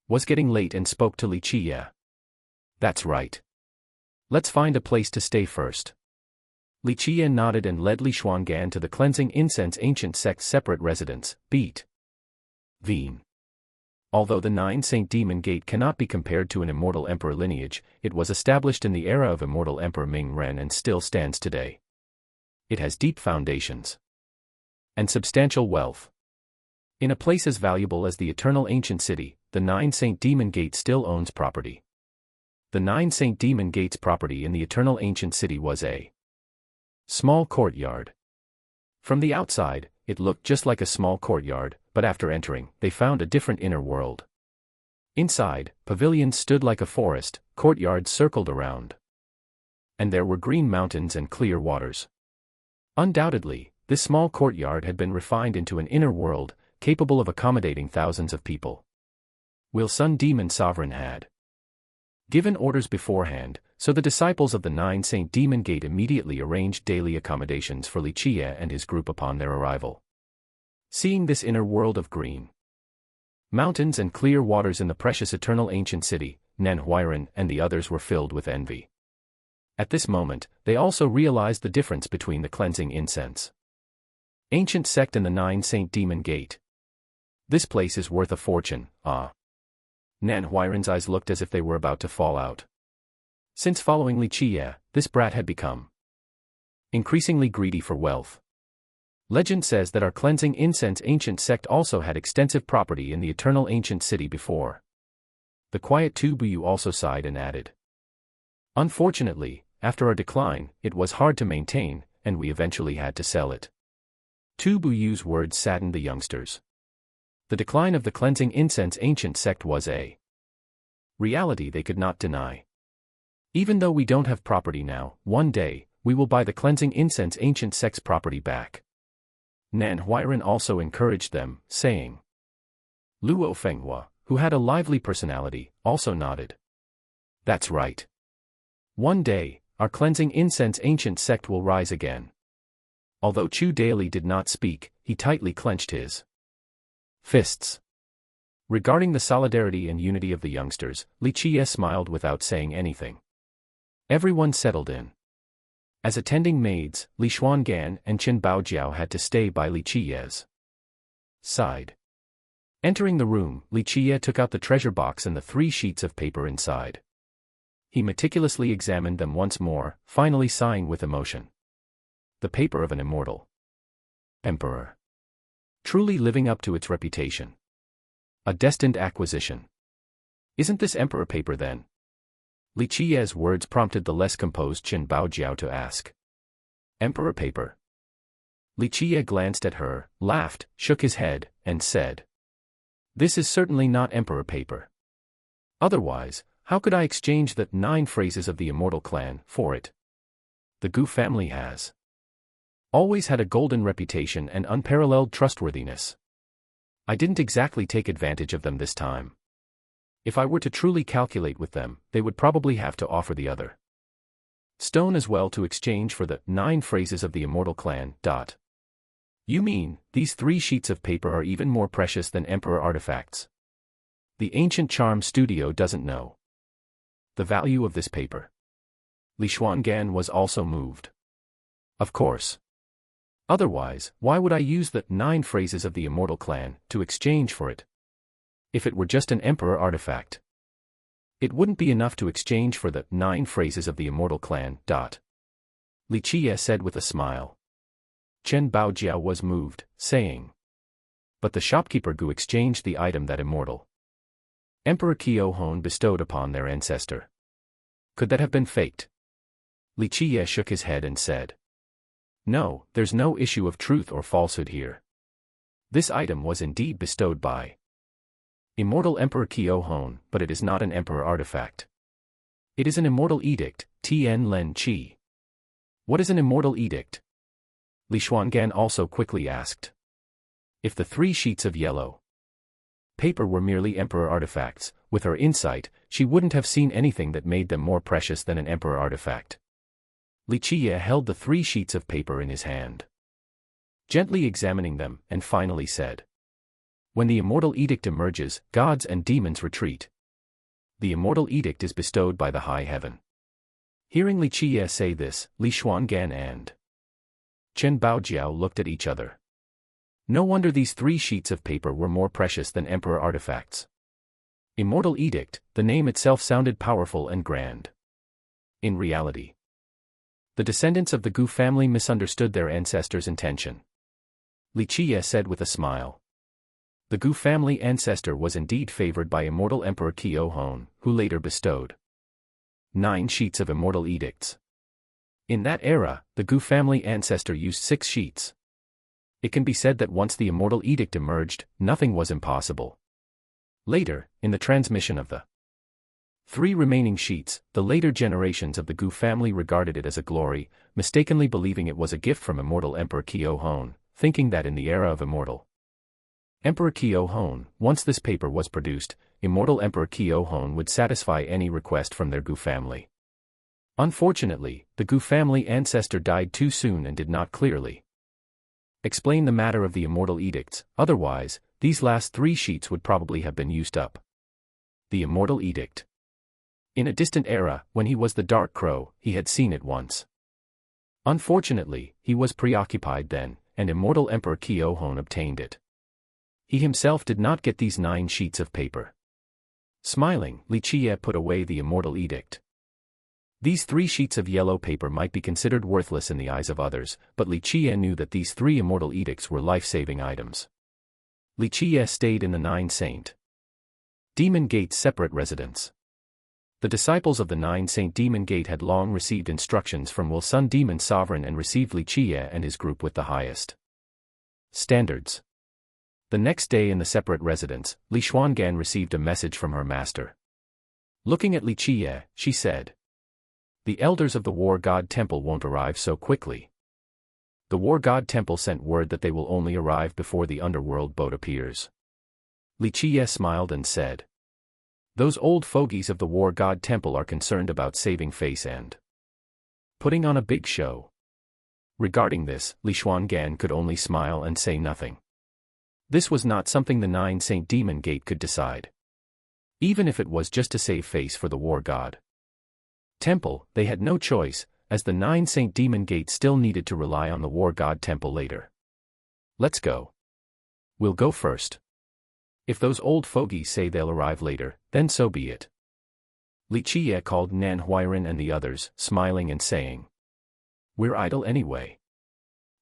was getting late and spoke to Qiye. "That's right. Let's find a place to stay first." Qiye nodded and led Li Xuangan to the cleansing incense ancient sect's separate residence, Beat Veen. Although the Nine Saint Demon Gate cannot be compared to an immortal emperor lineage, it was established in the era of immortal Emperor Ming Ren and still stands today. It has deep foundations and substantial wealth. In a place as valuable as the eternal ancient city, the Nine Saint Demon Gate still owns property. The Nine Saint Demon Gate's property in the eternal ancient city was a small courtyard. From the outside, it looked just like a small courtyard, but after entering, they found a different inner world. Inside, pavilions stood like a forest, courtyards circled around, and there were green mountains and clear waters. Undoubtedly, this small courtyard had been refined into an inner world, capable of accommodating thousands of people. Will Sun Demon Sovereign had given orders beforehand, so the disciples of the Nine Saint Demon Gate immediately arranged daily accommodations for Qiye and his group upon their arrival. Seeing this inner world of green mountains and clear waters in the precious eternal ancient city, Nan Huiran and the others were filled with envy. At this moment, they also realized the difference between the cleansing incense ancient sect and the Nine Saint Demon Gate. "This place is worth a fortune, ah." Nan Huiran's eyes looked as if they were about to fall out. Since following Qiye, this brat had become increasingly greedy for wealth. Legend says that our cleansing incense ancient sect also had extensive property in the eternal ancient city before. The quiet Tu Buyu also sighed and added, "Unfortunately, after our decline, it was hard to maintain, and we eventually had to sell it." Tu Buyu's words saddened the youngsters. The decline of the cleansing incense ancient sect was a reality they could not deny. "Even though we don't have property now, one day, we will buy the cleansing incense ancient sect's property back." Nan Huiran also encouraged them, saying. Luo Fenghua, who had a lively personality, also nodded. "That's right. One day, our cleansing incense ancient sect will rise again." Although Chu Daily did not speak, he tightly clenched his fists. Regarding the solidarity and unity of the youngsters, Qiye smiled without saying anything. Everyone settled in. As attending maids, Li Xuangan and Qin Baojiao had to stay by Qiye's side. Entering the room, Qiye took out the treasure box and the 3 sheets of paper inside. He meticulously examined them once more, finally sighing with emotion. The paper of an immortal emperor. Truly living up to its reputation. A destined acquisition. Isn't this emperor paper then? Qiye's words prompted the less composed Qin Baojiao to ask. Emperor paper? Qiye glanced at her, laughed, shook his head, and said. This is certainly not emperor paper. Otherwise, How could I exchange the 9 phrases of the immortal clan for it? The Gu family has always had a golden reputation and unparalleled trustworthiness. I didn't exactly take advantage of them this time. If I were to truly calculate with them, they would probably have to offer the other stone as well to exchange for the 9 phrases of the immortal clan. You mean, these 3 sheets of paper are even more precious than Emperor artifacts? The ancient charm studio doesn't know the value of this paper. Li Xuangan was also moved. Of course. Otherwise, why would I use the 9 phrases of the immortal clan to exchange for it? If it were just an emperor artifact, it wouldn't be enough to exchange for the 9 phrases of the immortal clan. Li Qiye said with a smile. Chen Baojiao was moved, saying. But the shopkeeper Gu exchanged the item that immortal Emperor Qiye Hon bestowed upon their ancestor. Could that have been faked? Li Qiye shook his head and said. No, there's no issue of truth or falsehood here. This item was indeed bestowed by Immortal Emperor Qiye Hon, but it is not an emperor artifact. It is an immortal edict, Tian Len Qi. What is an immortal edict? Li Xuangan also quickly asked. If the 3 sheets of yellow paper were merely emperor artifacts, with her insight, she wouldn't have seen anything that made them more precious than an emperor artifact. Li Qiye held the 3 sheets of paper in his hand, gently examining them, and finally said. When the immortal edict emerges, gods and demons retreat. The immortal edict is bestowed by the high heaven. Hearing Li Qiye say this, Li Xuangan and Chen Baojiao looked at each other. No wonder these 3 sheets of paper were more precious than emperor artifacts. Immortal edict, the name itself sounded powerful and grand. In reality, the descendants of the Gu family misunderstood their ancestors' intention. Li Qiye said with a smile. The Gu family ancestor was indeed favored by immortal Emperor Qiye Hon, who later bestowed 9 sheets of immortal edicts. In that era, the Gu family ancestor used 6 sheets. It can be said that once the immortal edict emerged, nothing was impossible. Later, in the transmission of the 3 remaining sheets, the later generations of the Gu family regarded it as a glory, mistakenly believing it was a gift from immortal Emperor Qiye Hon, thinking that in the era of immortal Emperor Qiye Hon, once this paper was produced, immortal Emperor Qiye Hon would satisfy any request from their Gu family. Unfortunately, the Gu family ancestor died too soon and did not clearly explain the matter of the immortal edicts, otherwise, these last 3 sheets would probably have been used up. The immortal edict. In a distant era, when he was the Dark Crow, he had seen it once. Unfortunately, he was preoccupied then, and immortal Emperor Qiye Hon obtained it. He himself did not get these 9 sheets of paper. Smiling, Li Qiye put away the immortal edict. These 3 sheets of yellow paper might be considered worthless in the eyes of others, but Li Qiye knew that these 3 immortal edicts were life-saving items. Li Qiye stayed in the 9 Saint Demon Gate's separate residence. The disciples of the 9 Saint Demon Gate had long received instructions from Will Sun Demon Sovereign and received Li Qiye and his group with the highest standards. The next day in the separate residence, Li Xuangan received a message from her master. Looking at Li Qiye, she said. The elders of the War God Temple won't arrive so quickly. The War God Temple sent word that they will only arrive before the underworld boat appears. Li Qiye smiled and said. Those old fogies of the War God Temple are concerned about saving face and putting on a big show. Regarding this, Li Xuangan could only smile and say nothing. This was not something the 9 Saint Demon Gate could decide. Even if it was just to save face for the War God Temple, they had no choice, as the 9 Saint Demon Gate still needed to rely on the War God Temple later. Let's go. We'll go first. If those old fogies say they'll arrive later, then so be it. Li Qiye called Nan Huiran and the others, smiling and saying. We're idle anyway.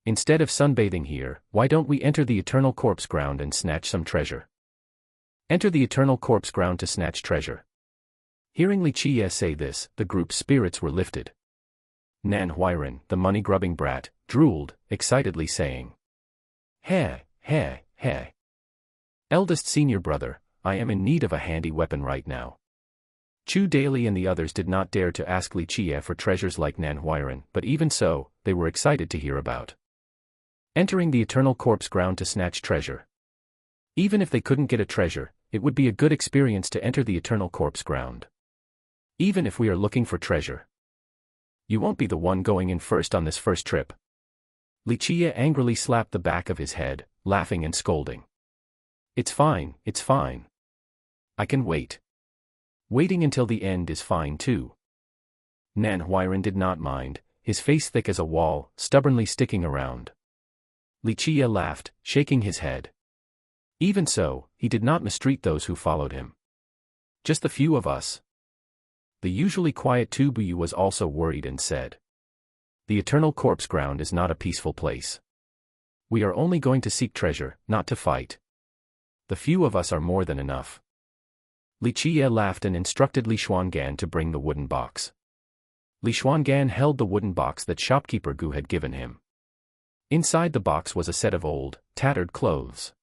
Instead of sunbathing here, why don't we enter the Eternal Corpse Ground and snatch some treasure? Enter the Eternal Corpse Ground to snatch treasure. Hearing Li Qiye say this, the group's spirits were lifted. Nan Huiran, the money-grubbing brat, drooled, excitedly saying. Heh, heh, heh. Eldest senior brother, I am in need of a handy weapon right now. Chu Daily and the others did not dare to ask Li Qiye for treasures like Nan Huiran, but even so, they were excited to hear about entering the eternal corpse ground to snatch treasure. Even if they couldn't get a treasure, it would be a good experience to enter the eternal corpse ground. Even if we are looking for treasure, you won't be the one going in first on this first trip. Li Qiye angrily slapped the back of his head, laughing and scolding. It's fine, it's fine. I can wait. Waiting until the end is fine too. Nan Huiran did not mind, his face thick as a wall, stubbornly sticking around. Li Qiye laughed, shaking his head. Even so, he did not mistreat those who followed him. Just the few of us. The usually quiet Tu Buyu was also worried and said, "The eternal corpse ground is not a peaceful place. We are only going to seek treasure, not to fight. The few of us are more than enough." Li Qiye laughed and instructed Li Xuangan to bring the wooden box. Li Xuangan held the wooden box that shopkeeper Gu had given him. Inside the box was a set of old, tattered clothes.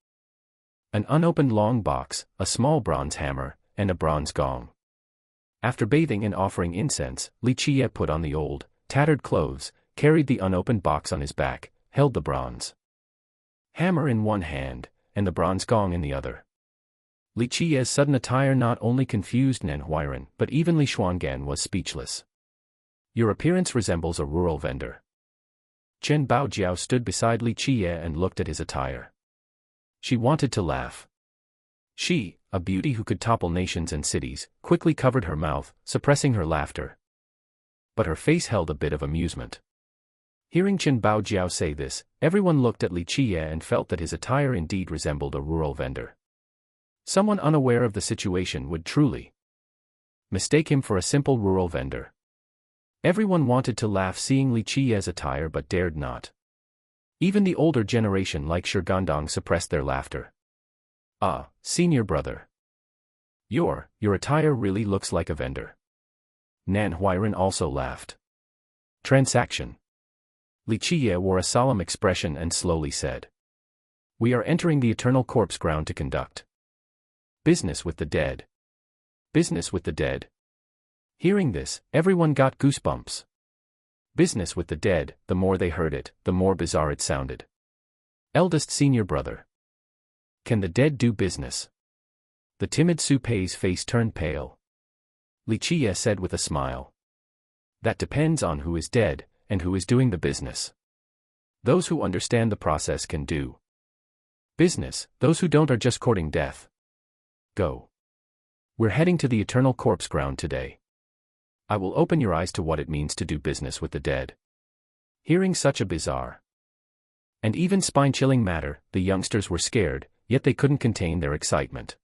An unopened long box, a small bronze hammer, and a bronze gong. After bathing and offering incense, Li Qiye put on the old, tattered clothes, carried the unopened box on his back, held the bronze hammer in one hand, and the bronze gong in the other. Li Qiye's sudden attire not only confused Nan Huiran, but even Li Xuangan was speechless. "Your appearance resembles a rural vendor." Chen Baojiao stood beside Li Qiye and looked at his attire. She wanted to laugh. She, a beauty who could topple nations and cities, quickly covered her mouth, suppressing her laughter. But her face held a bit of amusement. Hearing Chen Baojiao say this, everyone looked at Li Qiye and felt that his attire indeed resembled a rural vendor. Someone unaware of the situation would truly mistake him for a simple rural vendor. Everyone wanted to laugh seeing Li Qiye's attire but dared not. Even the older generation like Shigandong suppressed their laughter. "Ah, senior brother. Your attire really looks like a vendor." Nan Huiran also laughed. Transaction. Li Qiye wore a solemn expression and slowly said, "We are entering the eternal corpse ground to conduct business with the dead." Business with the dead. Hearing this, everyone got goosebumps. Business with the dead, the more they heard it, the more bizarre it sounded. Eldest senior brother. Can the dead do business? The timid Su Pei's face turned pale. Li Qiye said with a smile. That depends on who is dead, and who is doing the business. Those who understand the process can do business, those who don't are just courting death. Go. We're heading to the eternal corpse ground today. I will open your eyes to what it means to do business with the dead. Hearing such a bizarre and even spine-chilling matter, the youngsters were scared, yet they couldn't contain their excitement.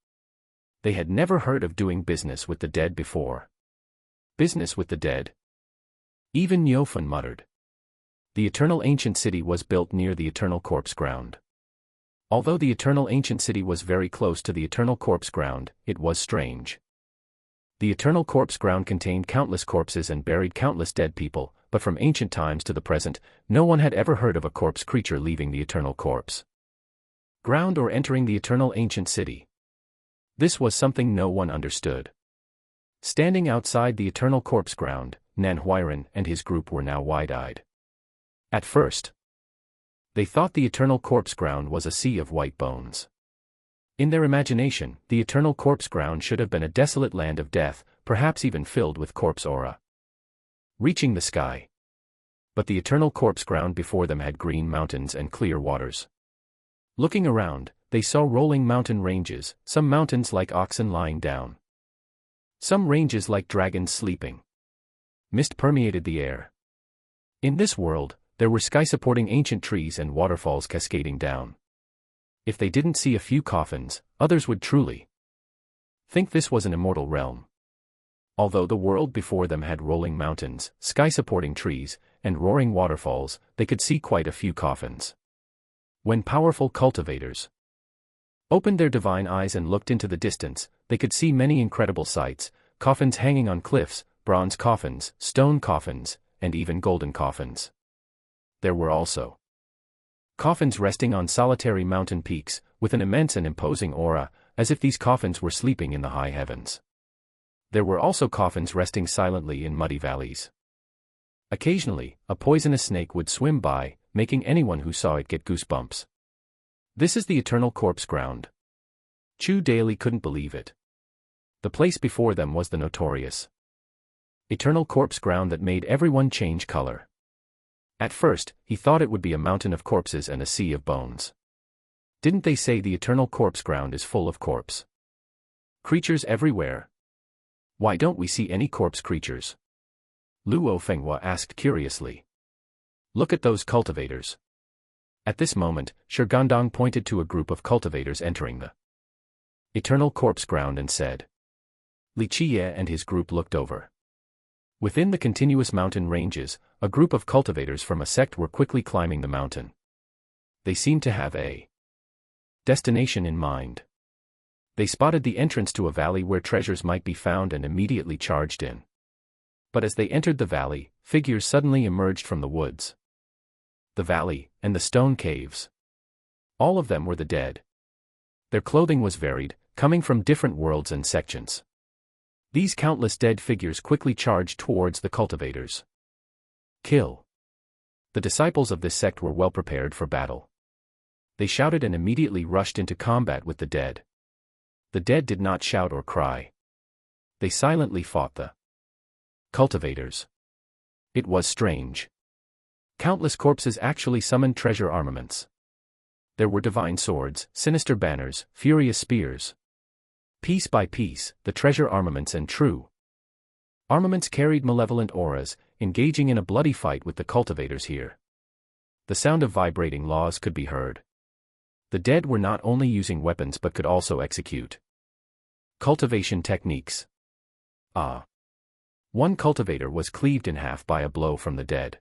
They had never heard of doing business with the dead before. Business with the dead? Even Niofun muttered. The eternal ancient city was built near the eternal corpse ground. Although the eternal ancient city was very close to the eternal corpse ground, it was strange. The eternal corpse ground contained countless corpses and buried countless dead people, but from ancient times to the present, no one had ever heard of a corpse creature leaving the eternal corpse ground or entering the eternal ancient city. This was something no one understood. Standing outside the eternal corpse ground, Nan Huiran and his group were now wide-eyed. At first, they thought the eternal corpse ground was a sea of white bones. In their imagination, the eternal corpse ground should have been a desolate land of death, perhaps even filled with corpse aura reaching the sky. But the eternal corpse ground before them had green mountains and clear waters. Looking around, they saw rolling mountain ranges, some mountains like oxen lying down, some ranges like dragons sleeping. Mist permeated the air. In this world, there were sky-supporting ancient trees and waterfalls cascading down. If they didn't see a few coffins, others would truly think this was an immortal realm. Although the world before them had rolling mountains, sky-supporting trees, and roaring waterfalls, they could see quite a few coffins. When powerful cultivators opened their divine eyes and looked into the distance, they could see many incredible sights: coffins hanging on cliffs, bronze coffins, stone coffins, and even golden coffins. There were also coffins resting on solitary mountain peaks, with an immense and imposing aura, as if these coffins were sleeping in the high heavens. There were also coffins resting silently in muddy valleys. Occasionally, a poisonous snake would swim by, making anyone who saw it get goosebumps. This is the eternal corpse ground. Chu Daily couldn't believe it. The place before them was the notorious eternal corpse ground that made everyone change color. At first, he thought it would be a mountain of corpses and a sea of bones. Didn't they say the eternal corpse ground is full of corpse creatures everywhere? Why don't we see any corpse creatures? Luo Fenghua asked curiously. Look at those cultivators. At this moment, Shigandong pointed to a group of cultivators entering the eternal corpse ground and said. Li Qiye and his group looked over. Within the continuous mountain ranges, a group of cultivators from a sect were quickly climbing the mountain. They seemed to have a destination in mind. They spotted the entrance to a valley where treasures might be found and immediately charged in. But as they entered the valley, figures suddenly emerged from the woods. The valley, and the stone caves. All of them were the dead. Their clothing was varied, coming from different worlds and sections. These countless dead figures quickly charged towards the cultivators. Kill. The disciples of this sect were well prepared for battle. They shouted and immediately rushed into combat with the dead. The dead did not shout or cry. They silently fought the cultivators. It was strange. Countless corpses actually summoned treasure armaments. There were divine swords, sinister banners, furious spears. Piece by piece, the treasure armaments and true armaments carried malevolent auras, engaging in a bloody fight with the cultivators here. The sound of vibrating laws could be heard. The dead were not only using weapons but could also execute cultivation techniques. One cultivator was cleaved in half by a blow from the dead.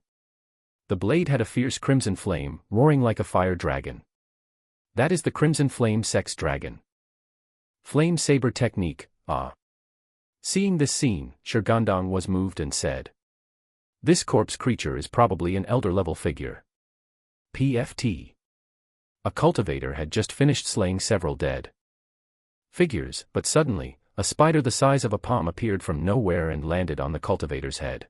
The blade had a fierce crimson flame, roaring like a fire dragon. That is the Crimson Flame Sex Dragon. Flame Saber Technique, Seeing this scene, Shigandong was moved and said. This corpse creature is probably an elder-level figure. PFT. A cultivator had just finished slaying several dead figures, but suddenly, a spider the size of a palm appeared from nowhere and landed on the cultivator's head.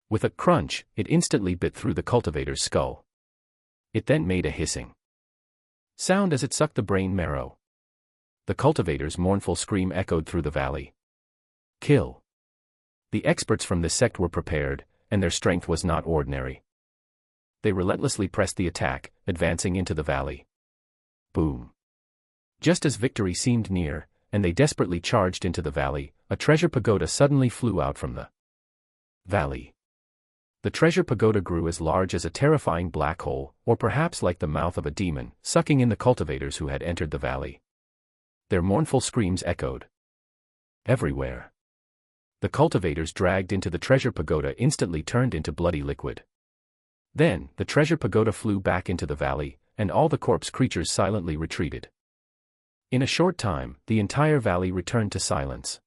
With a crunch, it instantly bit through the cultivator's skull. It then made a hissing sound as it sucked the brain marrow. The cultivator's mournful scream echoed through the valley. Kill. The experts from this sect were prepared, and their strength was not ordinary. They relentlessly pressed the attack, advancing into the valley. Boom. Just as victory seemed near, and they desperately charged into the valley, a treasure pagoda suddenly flew out from the valley. The treasure pagoda grew as large as a terrifying black hole, or perhaps like the mouth of a demon, sucking in the cultivators who had entered the valley. Their mournful screams echoed everywhere. The cultivators dragged into the treasure pagoda instantly turned into bloody liquid. Then, the treasure pagoda flew back into the valley, and all the corpse creatures silently retreated. In a short time, the entire valley returned to silence.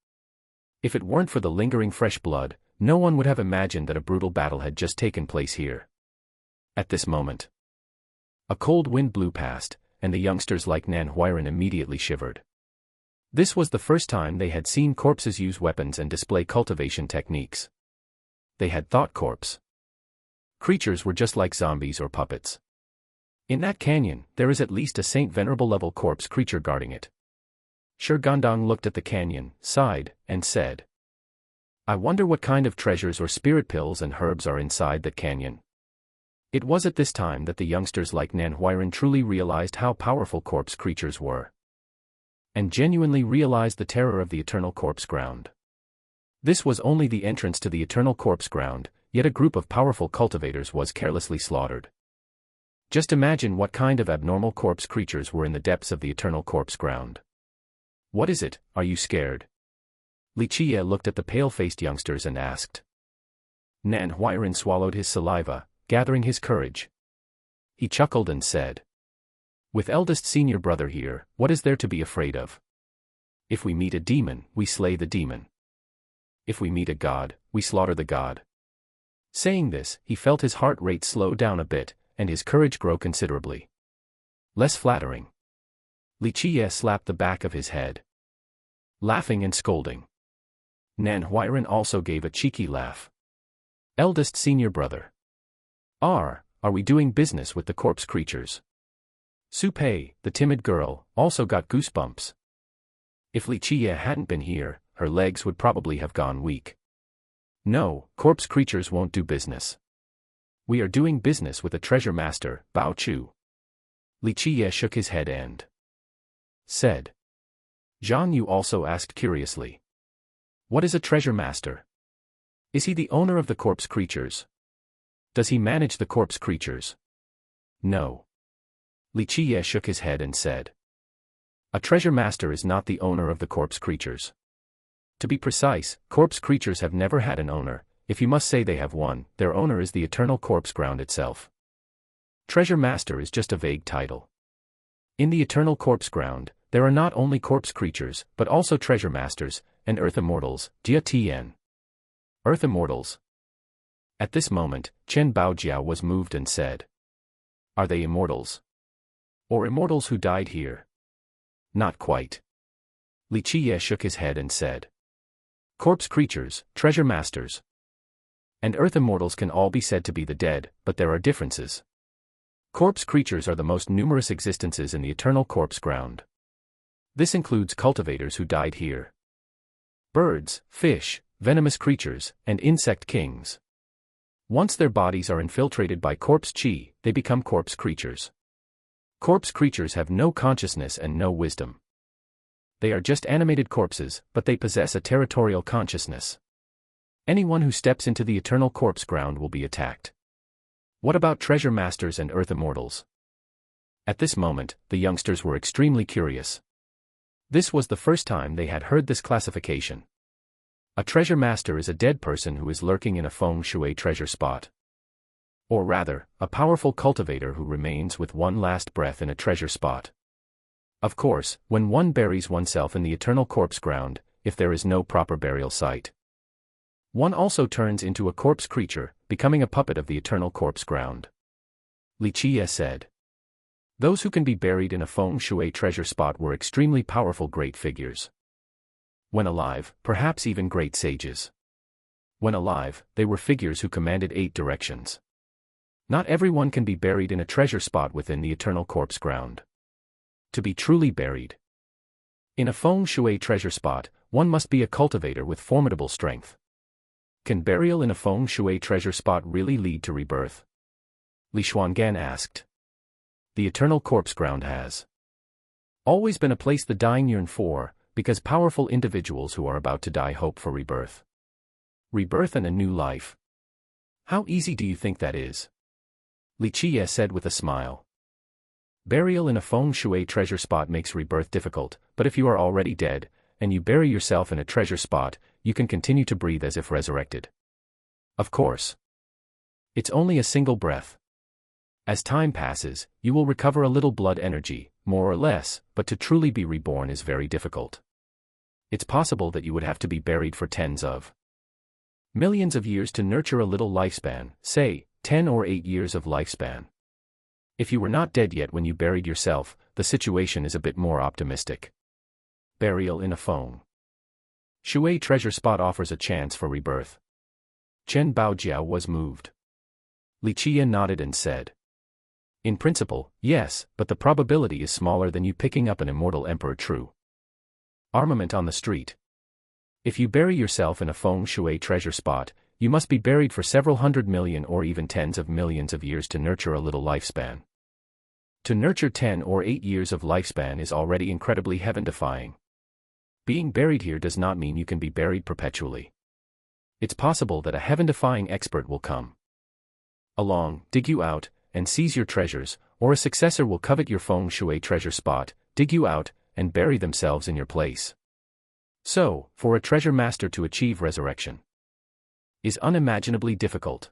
If it weren't for the lingering fresh blood, no one would have imagined that a brutal battle had just taken place here. At this moment, a cold wind blew past, and the youngsters like Nan Huiran immediately shivered. This was the first time they had seen corpses use weapons and display cultivation techniques. They had thought corpse creatures were just like zombies or puppets. In that canyon, there is at least a Saint Venerable level corpse creature guarding it. Shigandong looked at the canyon, sighed, and said, I wonder what kind of treasures or spirit pills and herbs are inside that canyon. It was at this time that the youngsters like Nan Huiran truly realized how powerful corpse creatures were. And genuinely realized the terror of the eternal corpse ground. This was only the entrance to the eternal corpse ground, yet a group of powerful cultivators was carelessly slaughtered. Just imagine what kind of abnormal corpse creatures were in the depths of the eternal corpse ground. What is it, are you scared? Li Qiye looked at the pale-faced youngsters and asked. Nan Huiran swallowed his saliva, gathering his courage. He chuckled and said. With eldest senior brother here, what is there to be afraid of? If we meet a demon, we slay the demon. If we meet a god, we slaughter the god. Saying this, he felt his heart rate slow down a bit, and his courage grow considerably. Less flattering. Li Qiye slapped the back of his head. Laughing and scolding. Nan Huiran also gave a cheeky laugh. Eldest senior brother. Are we doing business with the corpse creatures? Su Pei, the timid girl, also got goosebumps. If Li Qiye hadn't been here, her legs would probably have gone weak. No, corpse creatures won't do business. We are doing business with a treasure master, Bao Chu. Li Qiye shook his head and said. Zhang Yu also asked curiously. What is a treasure master? Is he the owner of the corpse creatures? Does he manage the corpse creatures? No. Li Qiye shook his head and said. A treasure master is not the owner of the corpse creatures. To be precise, corpse creatures have never had an owner. If you must say they have one, their owner is the eternal corpse ground itself. Treasure master is just a vague title. In the eternal corpse ground, there are not only corpse creatures, but also treasure masters, and earth immortals, Jia Tian. Earth immortals. At this moment, Chen Baojiao was moved and said. Are they immortals? Or immortals who died here? Not quite. Li Qiye shook his head and said. Corpse creatures, treasure masters, and earth immortals can all be said to be the dead, but there are differences. Corpse creatures are the most numerous existences in the eternal corpse ground. This includes cultivators who died here. Birds, fish, venomous creatures, and insect kings. Once their bodies are infiltrated by corpse qi, they become corpse creatures. Corpse creatures have no consciousness and no wisdom. They are just animated corpses, but they possess a territorial consciousness. Anyone who steps into the eternal corpse ground will be attacked. What about treasure masters and earth immortals? At this moment, the youngsters were extremely curious. This was the first time they had heard this classification. A treasure master is a dead person who is lurking in a feng shui treasure spot. Or rather, a powerful cultivator who remains with one last breath in a treasure spot. Of course, when one buries oneself in the eternal corpse ground, if there is no proper burial site, one also turns into a corpse creature, becoming a puppet of the eternal corpse ground. Li Qiye said. Those who can be buried in a feng shui treasure spot were extremely powerful great figures. When alive, perhaps even great sages. When alive, they were figures who commanded 8 directions. Not everyone can be buried in a treasure spot within the eternal corpse ground. To be truly buried in a feng shui treasure spot, one must be a cultivator with formidable strength. Can burial in a feng shui treasure spot really lead to rebirth? Li Xuangan asked. The eternal corpse ground has always been a place the dying yearn for, because powerful individuals who are about to die hope for rebirth. Rebirth and a new life. How easy do you think that is? Li Qiye said with a smile. Burial in a feng shui treasure spot makes rebirth difficult, but if you are already dead, and you bury yourself in a treasure spot, you can continue to breathe as if resurrected. Of course. It's only a single breath. As time passes, you will recover a little blood energy, more or less, but to truly be reborn is very difficult. It's possible that you would have to be buried for tens of millions of years to nurture a little lifespan, say, 10 or 8 years of lifespan. If you were not dead yet when you buried yourself, the situation is a bit more optimistic. Burial in a feng shui treasure spot offers a chance for rebirth. Chen Baojiao was moved. Li Qiye nodded and said. In principle, yes, but the probability is smaller than you picking up an immortal emperor true armament on the street. If you bury yourself in a feng shui treasure spot, you must be buried for several 100 million or even tens of millions of years to nurture a little lifespan. To nurture 10 or 8 years of lifespan is already incredibly heaven-defying. Being buried here does not mean you can be buried perpetually. It's possible that a heaven-defying expert will come along, dig you out, and seize your treasures, or a successor will covet your feng shui treasure spot, dig you out, and bury themselves in your place. So, for a treasure master to achieve resurrection is unimaginably difficult.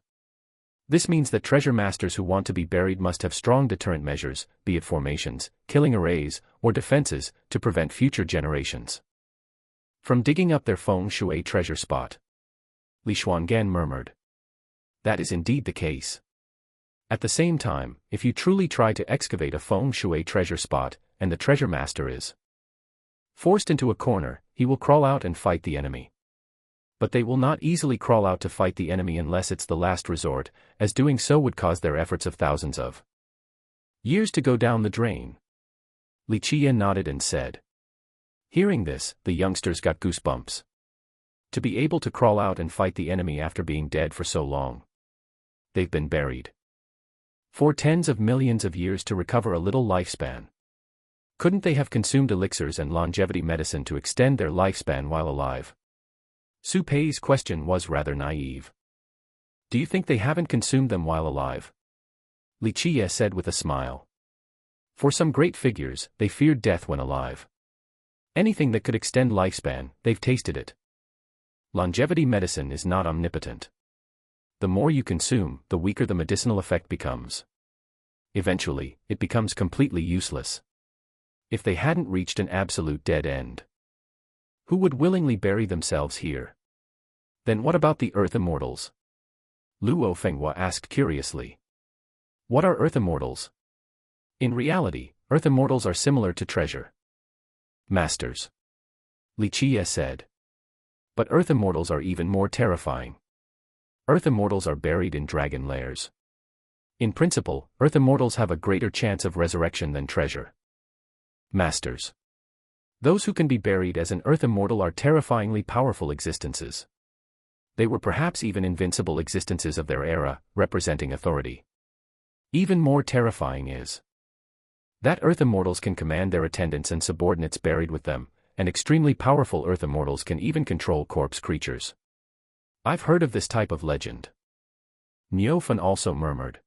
This means that treasure masters who want to be buried must have strong deterrent measures, be it formations, killing arrays, or defenses, to prevent future generations from digging up their feng shui treasure spot. Li Xuangan murmured. That is indeed the case. At the same time, if you truly try to excavate a feng shui treasure spot, and the treasure master is forced into a corner, he will crawl out and fight the enemy. But they will not easily crawl out to fight the enemy unless it's the last resort, as doing so would cause their efforts of thousands of years to go down the drain. Qiye nodded and said. Hearing this, the youngsters got goosebumps. To be able to crawl out and fight the enemy after being dead for so long. They've been buried for tens of millions of years to recover a little lifespan. Couldn't they have consumed elixirs and longevity medicine to extend their lifespan while alive? Su Pei's question was rather naive. Do you think they haven't consumed them while alive? Qiye said with a smile. For some great figures, they feared death when alive. Anything that could extend lifespan, they've tasted it. Longevity medicine is not omnipotent. The more you consume, the weaker the medicinal effect becomes. Eventually, it becomes completely useless. If they hadn't reached an absolute dead end, who would willingly bury themselves here? Then what about the Earth Immortals? Luo Fenghua asked curiously. What are Earth Immortals? In reality, Earth Immortals are similar to treasure masters, Qiye said. But Earth Immortals are even more terrifying. Earth Immortals are buried in dragon lairs. In principle, Earth Immortals have a greater chance of resurrection than treasure masters. Those who can be buried as an Earth Immortal are terrifyingly powerful existences. They were perhaps even invincible existences of their era, representing authority. Even more terrifying is that Earth Immortals can command their attendants and subordinates buried with them, and extremely powerful Earth Immortals can even control corpse creatures. I've heard of this type of legend. Niufan also murmured.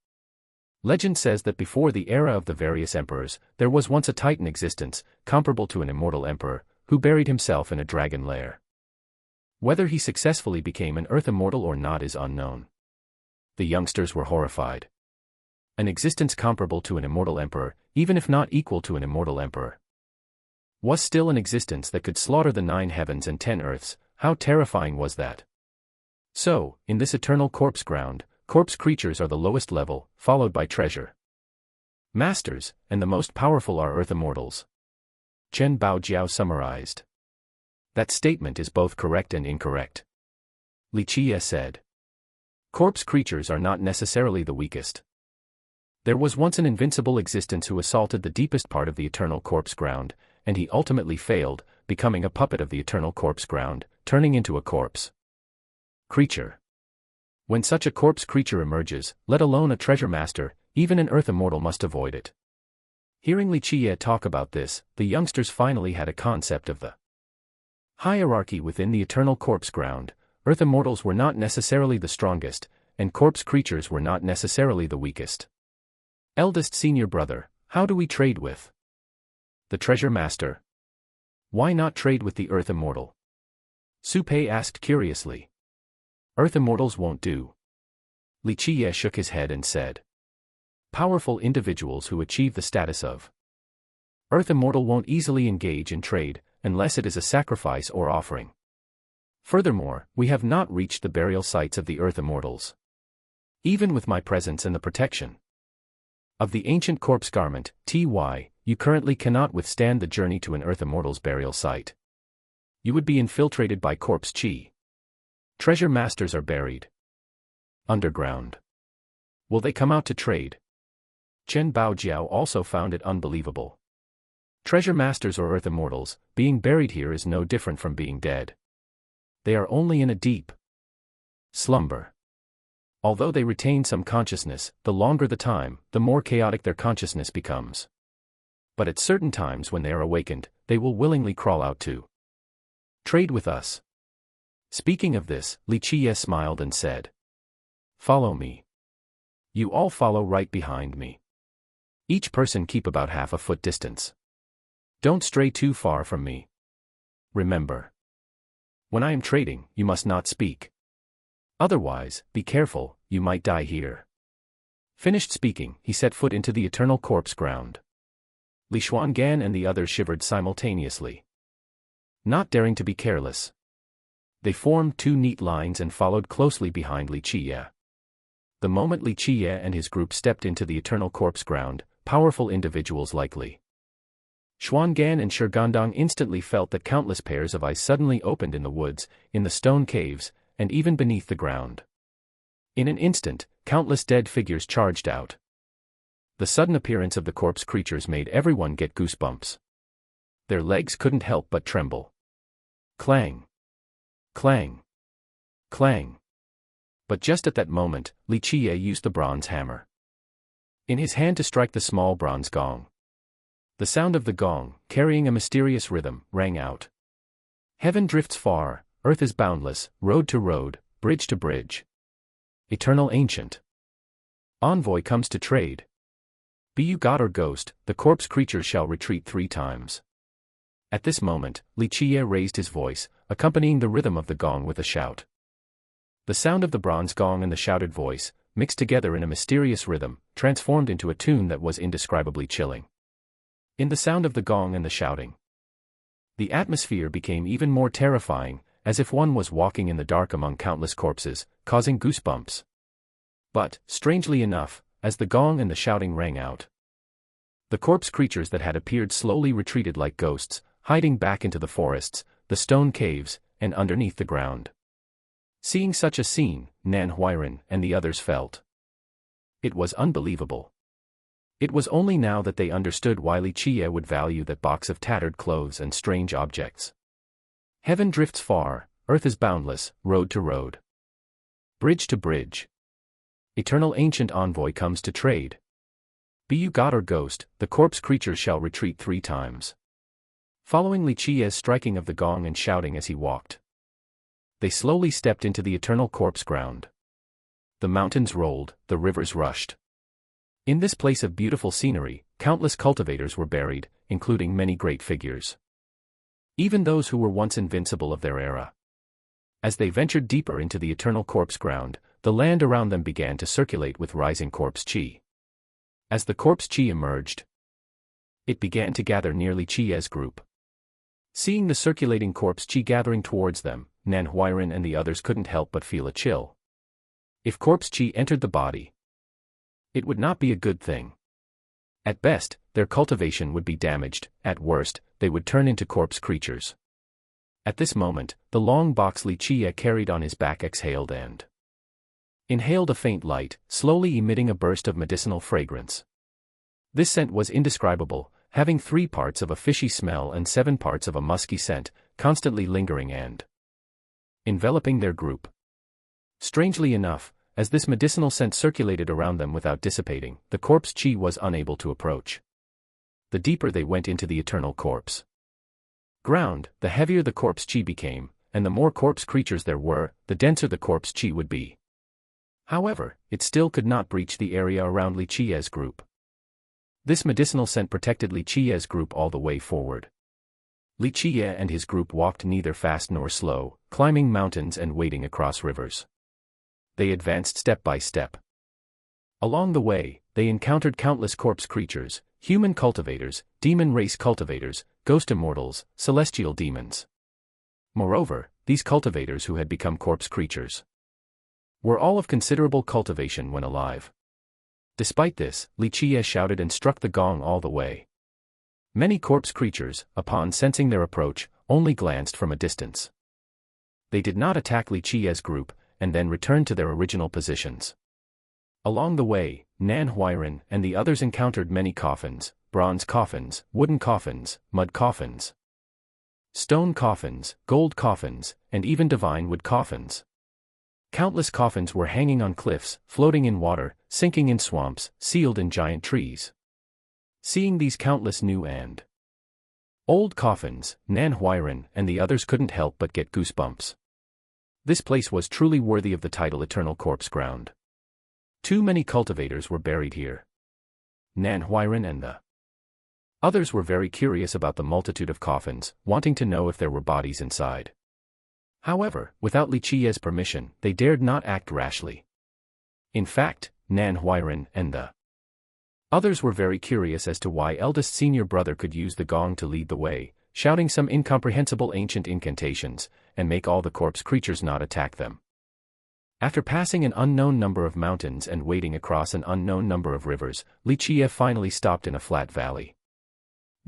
Legend says that before the era of the various emperors, there was once a titan existence, comparable to an immortal emperor, who buried himself in a dragon lair. Whether he successfully became an Earth Immortal or not is unknown. The youngsters were horrified. An existence comparable to an immortal emperor, even if not equal to an immortal emperor, was still an existence that could slaughter the 9 heavens and 10 earths. How terrifying was that? So, in this eternal corpse ground, corpse creatures are the lowest level, followed by treasure masters, and the most powerful are Earth Immortals. Chen Baojiao summarized. That statement is both correct and incorrect, Qiye said. Corpse creatures are not necessarily the weakest. There was once an invincible existence who assaulted the deepest part of the eternal corpse ground, and he ultimately failed, becoming a puppet of the eternal corpse ground, turning into a corpse creature. When such a corpse creature emerges, let alone a treasure master, even an Earth Immortal must avoid it. Hearing Qiye talk about this, the youngsters finally had a concept of the hierarchy within the eternal corpse ground. Earth Immortals were not necessarily the strongest, and corpse creatures were not necessarily the weakest. Eldest senior brother, how do we trade with the treasure master? Why not trade with the Earth Immortal? Su Pei asked curiously. Earth Immortals won't do. Qiye shook his head and said. Powerful individuals who achieve the status of Earth Immortal won't easily engage in trade, unless it is a sacrifice or offering. Furthermore, we have not reached the burial sites of the Earth Immortals. Even with my presence and the protection of the ancient corpse garment, you currently cannot withstand the journey to an Earth Immortal's burial site. You would be infiltrated by corpse chi. Treasure masters are buried underground. Will they come out to trade? Chen Baojiao also found it unbelievable. Treasure masters or Earth Immortals, being buried here is no different from being dead. They are only in a deep slumber. Although they retain some consciousness, the longer the time, the more chaotic their consciousness becomes. But at certain times when they are awakened, they will willingly crawl out to trade with us. Speaking of this, Qiye smiled and said. Follow me. You all follow right behind me. Each person keep about half a foot distance. Don't stray too far from me. Remember. When I am trading, you must not speak. Otherwise, be careful, you might die here. Finished speaking, he set foot into the eternal corpse ground. Li Xuangan and the others shivered simultaneously. Not daring to be careless, they formed 2 neat lines and followed closely behind Qiye. The moment Qiye and his group stepped into the eternal corpse ground, powerful individuals like Li Xuangan and Shigandong instantly felt that countless pairs of eyes suddenly opened in the woods, in the stone caves, and even beneath the ground. In an instant, countless dead figures charged out. The sudden appearance of the corpse creatures made everyone get goosebumps. Their legs couldn't help but tremble. Clang! Clang! Clang! But just at that moment, Qiye used the bronze hammer in his hand to strike the small bronze gong. The sound of the gong, carrying a mysterious rhythm, rang out. Heaven drifts far, earth is boundless, road to road, bridge to bridge. Eternal ancient envoy comes to trade. Be you god or ghost, the corpse creature shall retreat 3 times. At this moment, Qiye raised his voice, accompanying the rhythm of the gong with a shout. The sound of the bronze gong and the shouted voice, mixed together in a mysterious rhythm, transformed into a tune that was indescribably chilling. In the sound of the gong and the shouting, the atmosphere became even more terrifying, as if one was walking in the dark among countless corpses, causing goosebumps. But, strangely enough, as the gong and the shouting rang out, the corpse creatures that had appeared slowly retreated like ghosts, hiding back into the forests, the stone caves, and underneath the ground. Seeing such a scene, Nan Huiran and the others felt it was unbelievable. It was only now that they understood why Qiye would value that box of tattered clothes and strange objects. Heaven drifts far, earth is boundless, road to road, bridge to bridge. Eternal ancient envoy comes to trade. Be you god or ghost, the corpse creature shall retreat 3 times. Following Qiye's striking of the gong and shouting as he walked, they slowly stepped into the eternal corpse ground. The mountains rolled, the rivers rushed. In this place of beautiful scenery, countless cultivators were buried, including many great figures. Even those who were once invincible of their era. As they ventured deeper into the eternal corpse ground, the land around them began to circulate with rising corpse chi. As the corpse chi emerged, it began to gather near Qiye's group. Seeing the circulating corpse chi gathering towards them, Nan Huiran and the others couldn't help but feel a chill. If corpse chi entered the body, it would not be a good thing. At best, their cultivation would be damaged, at worst, they would turn into corpse creatures. At this moment, the long box Qiye carried on his back exhaled and inhaled a faint light, slowly emitting a burst of medicinal fragrance. This scent was indescribable, having 3 parts of a fishy smell and 7 parts of a musky scent, constantly lingering and enveloping their group. Strangely enough, as this medicinal scent circulated around them without dissipating, the corpse chi was unable to approach. The deeper they went into the eternal corpse ground, the heavier the corpse chi became, and the more corpse creatures there were, the denser the corpse chi would be. However, it still could not breach the area around Qiye's group. This medicinal scent protected Qiye's group all the way forward. Qiye and his group walked neither fast nor slow, climbing mountains and wading across rivers. They advanced step by step. Along the way, they encountered countless corpse creatures, human cultivators, demon race cultivators, ghost immortals, celestial demons. Moreover, these cultivators who had become corpse creatures were all of considerable cultivation when alive. Despite this, Qiye shouted and struck the gong all the way. Many corpse creatures, upon sensing their approach, only glanced from a distance. They did not attack Qiye's group, and then returned to their original positions. Along the way, Nan Huiran and the others encountered many coffins, bronze coffins, wooden coffins, mud coffins, stone coffins, gold coffins, and even divine wood coffins. Countless coffins were hanging on cliffs, floating in water, sinking in swamps, sealed in giant trees. Seeing these countless new and old coffins, Nan Huiran and the others couldn't help but get goosebumps. This place was truly worthy of the title Eternal Corpse Ground. Too many cultivators were buried here. Nan Huiran and the others were very curious about the multitude of coffins, wanting to know if there were bodies inside. However, without Qiye's permission, they dared not act rashly. In fact, Nan Huiran and the others were very curious as to why eldest senior brother could use the gong to lead the way, shouting some incomprehensible ancient incantations, and make all the corpse creatures not attack them. After passing an unknown number of mountains and wading across an unknown number of rivers, Qiye finally stopped in a flat valley.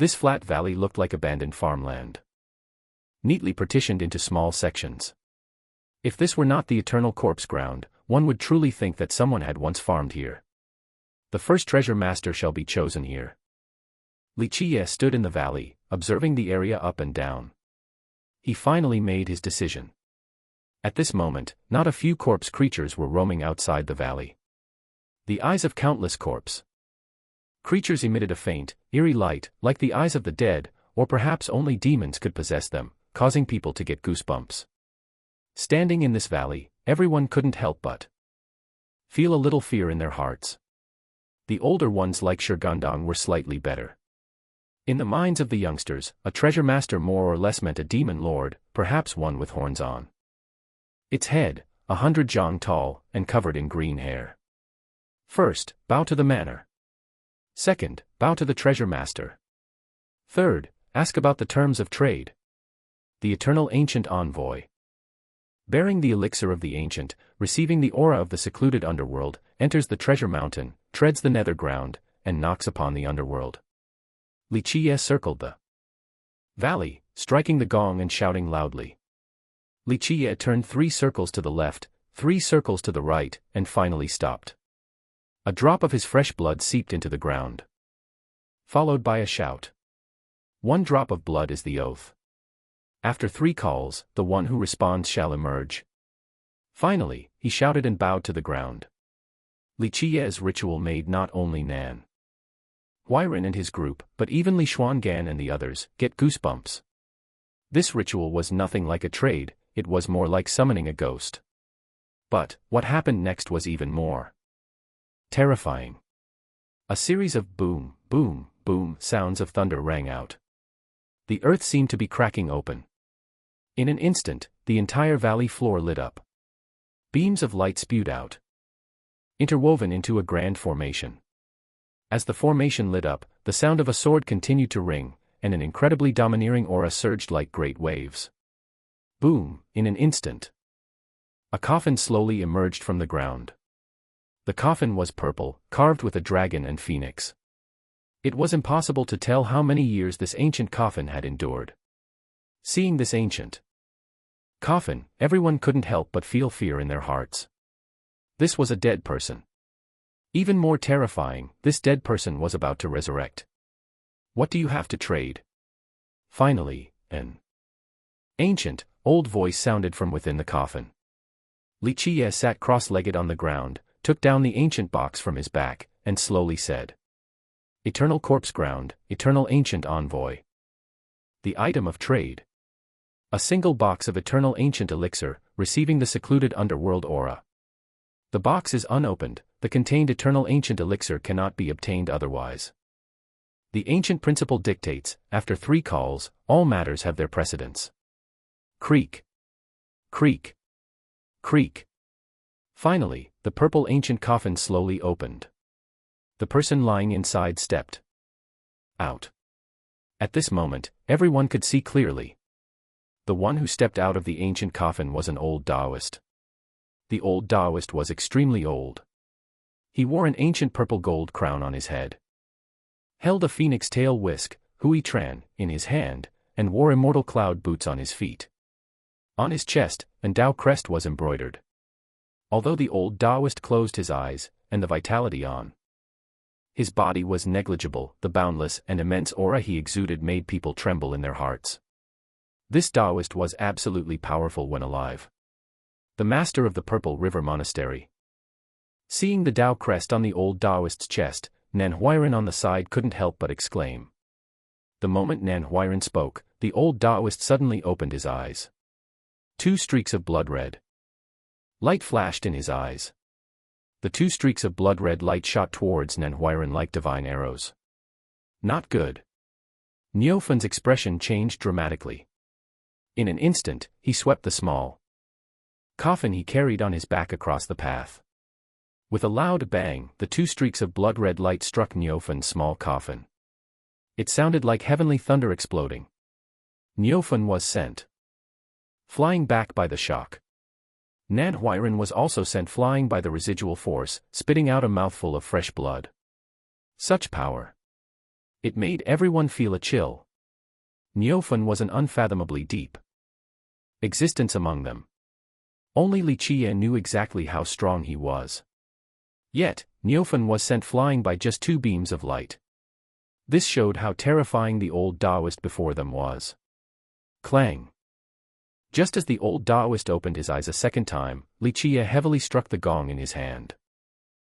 This flat valley looked like abandoned farmland, neatly partitioned into small sections. If this were not the eternal corpse ground, one would truly think that someone had once farmed here. The first treasure master shall be chosen here. Qiye stood in the valley, observing the area up and down. He finally made his decision. At this moment, not a few corpse creatures were roaming outside the valley. The eyes of countless corpse creatures emitted a faint, eerie light, like the eyes of the dead, or perhaps only demons could possess them, causing people to get goosebumps. Standing in this valley, everyone couldn't help but feel a little fear in their hearts. The older ones like Shurgandong were slightly better. In the minds of the youngsters, a treasure master more or less meant a demon lord, perhaps one with horns on its head, 100 jong tall, and covered in green hair. First, bow to the manor. Second, bow to the treasure master. Third, ask about the terms of trade. The eternal ancient envoy, bearing the elixir of the ancient, receiving the aura of the secluded underworld, enters the treasure mountain, treads the nether ground, and knocks upon the underworld. Qiye circled the valley, striking the gong and shouting loudly. Qiye turned 3 circles to the left, 3 circles to the right, and finally stopped. A drop of his fresh blood seeped into the ground, followed by a shout. 1 drop of blood is the oath. After 3 calls, the one who responds shall emerge. Finally, he shouted and bowed to the ground. Qiye's ritual made not only Nan Huiran and his group, but even Li Xuangan and the others, get goosebumps. This ritual was nothing like a trade, it was more like summoning a ghost. But, what happened next was even more terrifying. A series of boom, boom, boom sounds of thunder rang out. The earth seemed to be cracking open. In an instant, the entire valley floor lit up. Beams of light spewed out, interwoven into a grand formation. As the formation lit up, the sound of a sword continued to ring, and an incredibly domineering aura surged like great waves. Boom, in an instant. A coffin slowly emerged from the ground. The coffin was purple, carved with a dragon and phoenix. It was impossible to tell how many years this ancient coffin had endured. Seeing this ancient coffin, everyone couldn't help but feel fear in their hearts. This was a dead person. Even more terrifying, this dead person was about to resurrect. What do you have to trade? Finally, an ancient, old voice sounded from within the coffin. Qiye sat cross-legged on the ground, took down the ancient box from his back, and slowly said, "Eternal corpse ground, eternal ancient envoy. The item of trade. A single box of eternal ancient elixir, receiving the secluded underworld aura. The box is unopened, the contained eternal ancient elixir cannot be obtained otherwise. The ancient principle dictates, after 3 calls, all matters have their precedence." Creak. Creak. Creak. Finally, the purple ancient coffin slowly opened. The person lying inside stepped out. At this moment, everyone could see clearly. The one who stepped out of the ancient coffin was an old Taoist. The old Taoist was extremely old. He wore an ancient purple gold crown on his head, held a phoenix tail whisk, Hui Tran, in his hand, and wore immortal cloud boots on his feet. On his chest, an Dao crest was embroidered. Although the old Taoist closed his eyes, and the vitality on his body was negligible, the boundless and immense aura he exuded made people tremble in their hearts. This Taoist was absolutely powerful when alive. The master of the Purple River Monastery. Seeing the Dao crest on the old Taoist's chest, Nan Huiran on the side couldn't help but exclaim. The moment Nan Huiran spoke, the old Taoist suddenly opened his eyes. 2 streaks of blood red light flashed in his eyes. The 2 streaks of blood red light shot towards Nan Huiran like divine arrows. Not good. Niufan's expression changed dramatically. In an instant, he swept the small coffin he carried on his back across the path. With a loud bang, the 2 streaks of blood-red light struck Niufan's small coffin. It sounded like heavenly thunder exploding. Niufan was sent flying back by the shock. Nan Huiran was also sent flying by the residual force, spitting out a mouthful of fresh blood. Such power. It made everyone feel a chill. Niufen was an unfathomably deep existence among them. Only Qiye knew exactly how strong he was. Yet, Niufen was sent flying by just 2 beams of light. This showed how terrifying the old Taoist before them was. Clang! Just as the old Taoist opened his eyes a second time, Qiye heavily struck the gong in his hand.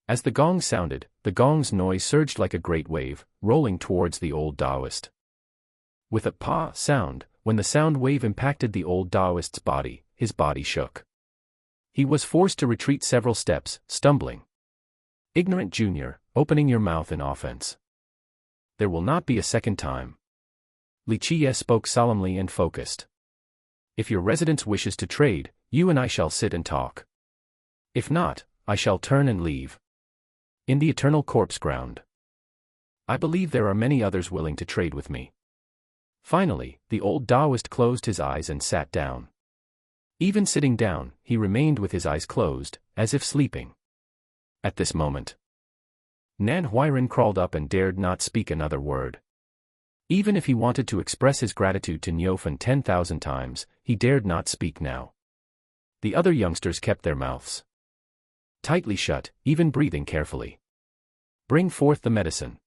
As the gong sounded, the gong's noise surged like a great wave, rolling towards the old Taoist. With a pa sound, when the sound wave impacted the old Taoist's body, his body shook. He was forced to retreat several steps, stumbling. Ignorant junior, opening your mouth in offense. There will not be a second time. Qiye spoke solemnly and focused. If your residence wishes to trade, you and I shall sit and talk. If not, I shall turn and leave. In the eternal corpse ground. I believe there are many others willing to trade with me. Finally, the old Taoist closed his eyes and sat down. Even sitting down, he remained with his eyes closed, as if sleeping. At this moment, Nan Huiran crawled up and dared not speak another word. Even if he wanted to express his gratitude to Niufen 10,000 times, he dared not speak now. The other youngsters kept their mouths tightly shut, even breathing carefully. Bring forth the medicine.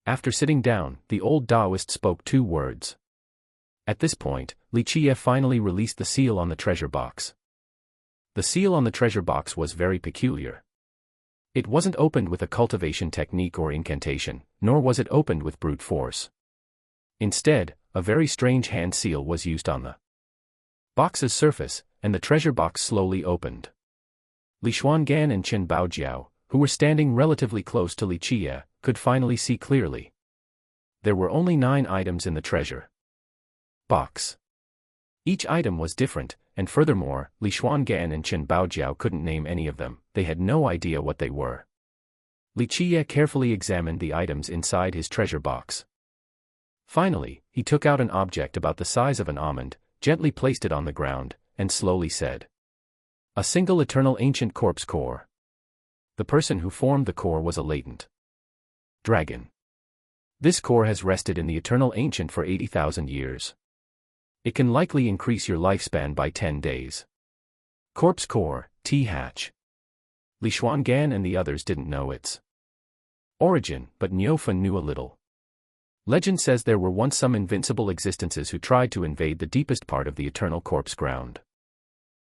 After sitting down, the old Taoist spoke 2 words. At this point, Qiye finally released the seal on the treasure box. The seal on the treasure box was very peculiar. It wasn't opened with a cultivation technique or incantation, nor was it opened with brute force. Instead, a very strange hand seal was used on the box's surface, and the treasure box slowly opened. Li Xuangan and Chen Baojiao, who were standing relatively close to Qiye, could finally see clearly. There were only 9 items in the treasure box. Each item was different, and furthermore, Li Xuangan and Chen Baojiao couldn't name any of them, they had no idea what they were. Qiye carefully examined the items inside his treasure box. Finally, he took out an object about the size of an almond, gently placed it on the ground, and slowly said, "A single eternal ancient corpse core." The person who formed the core was a latent dragon. This core has rested in the eternal ancient for 80,000 years. It can likely increase your lifespan by 10 days. Corpse core, T-hatch. Li Xuangan and the others didn't know its origin, but Niufen knew a little. Legend says there were once some invincible existences who tried to invade the deepest part of the eternal corpse ground.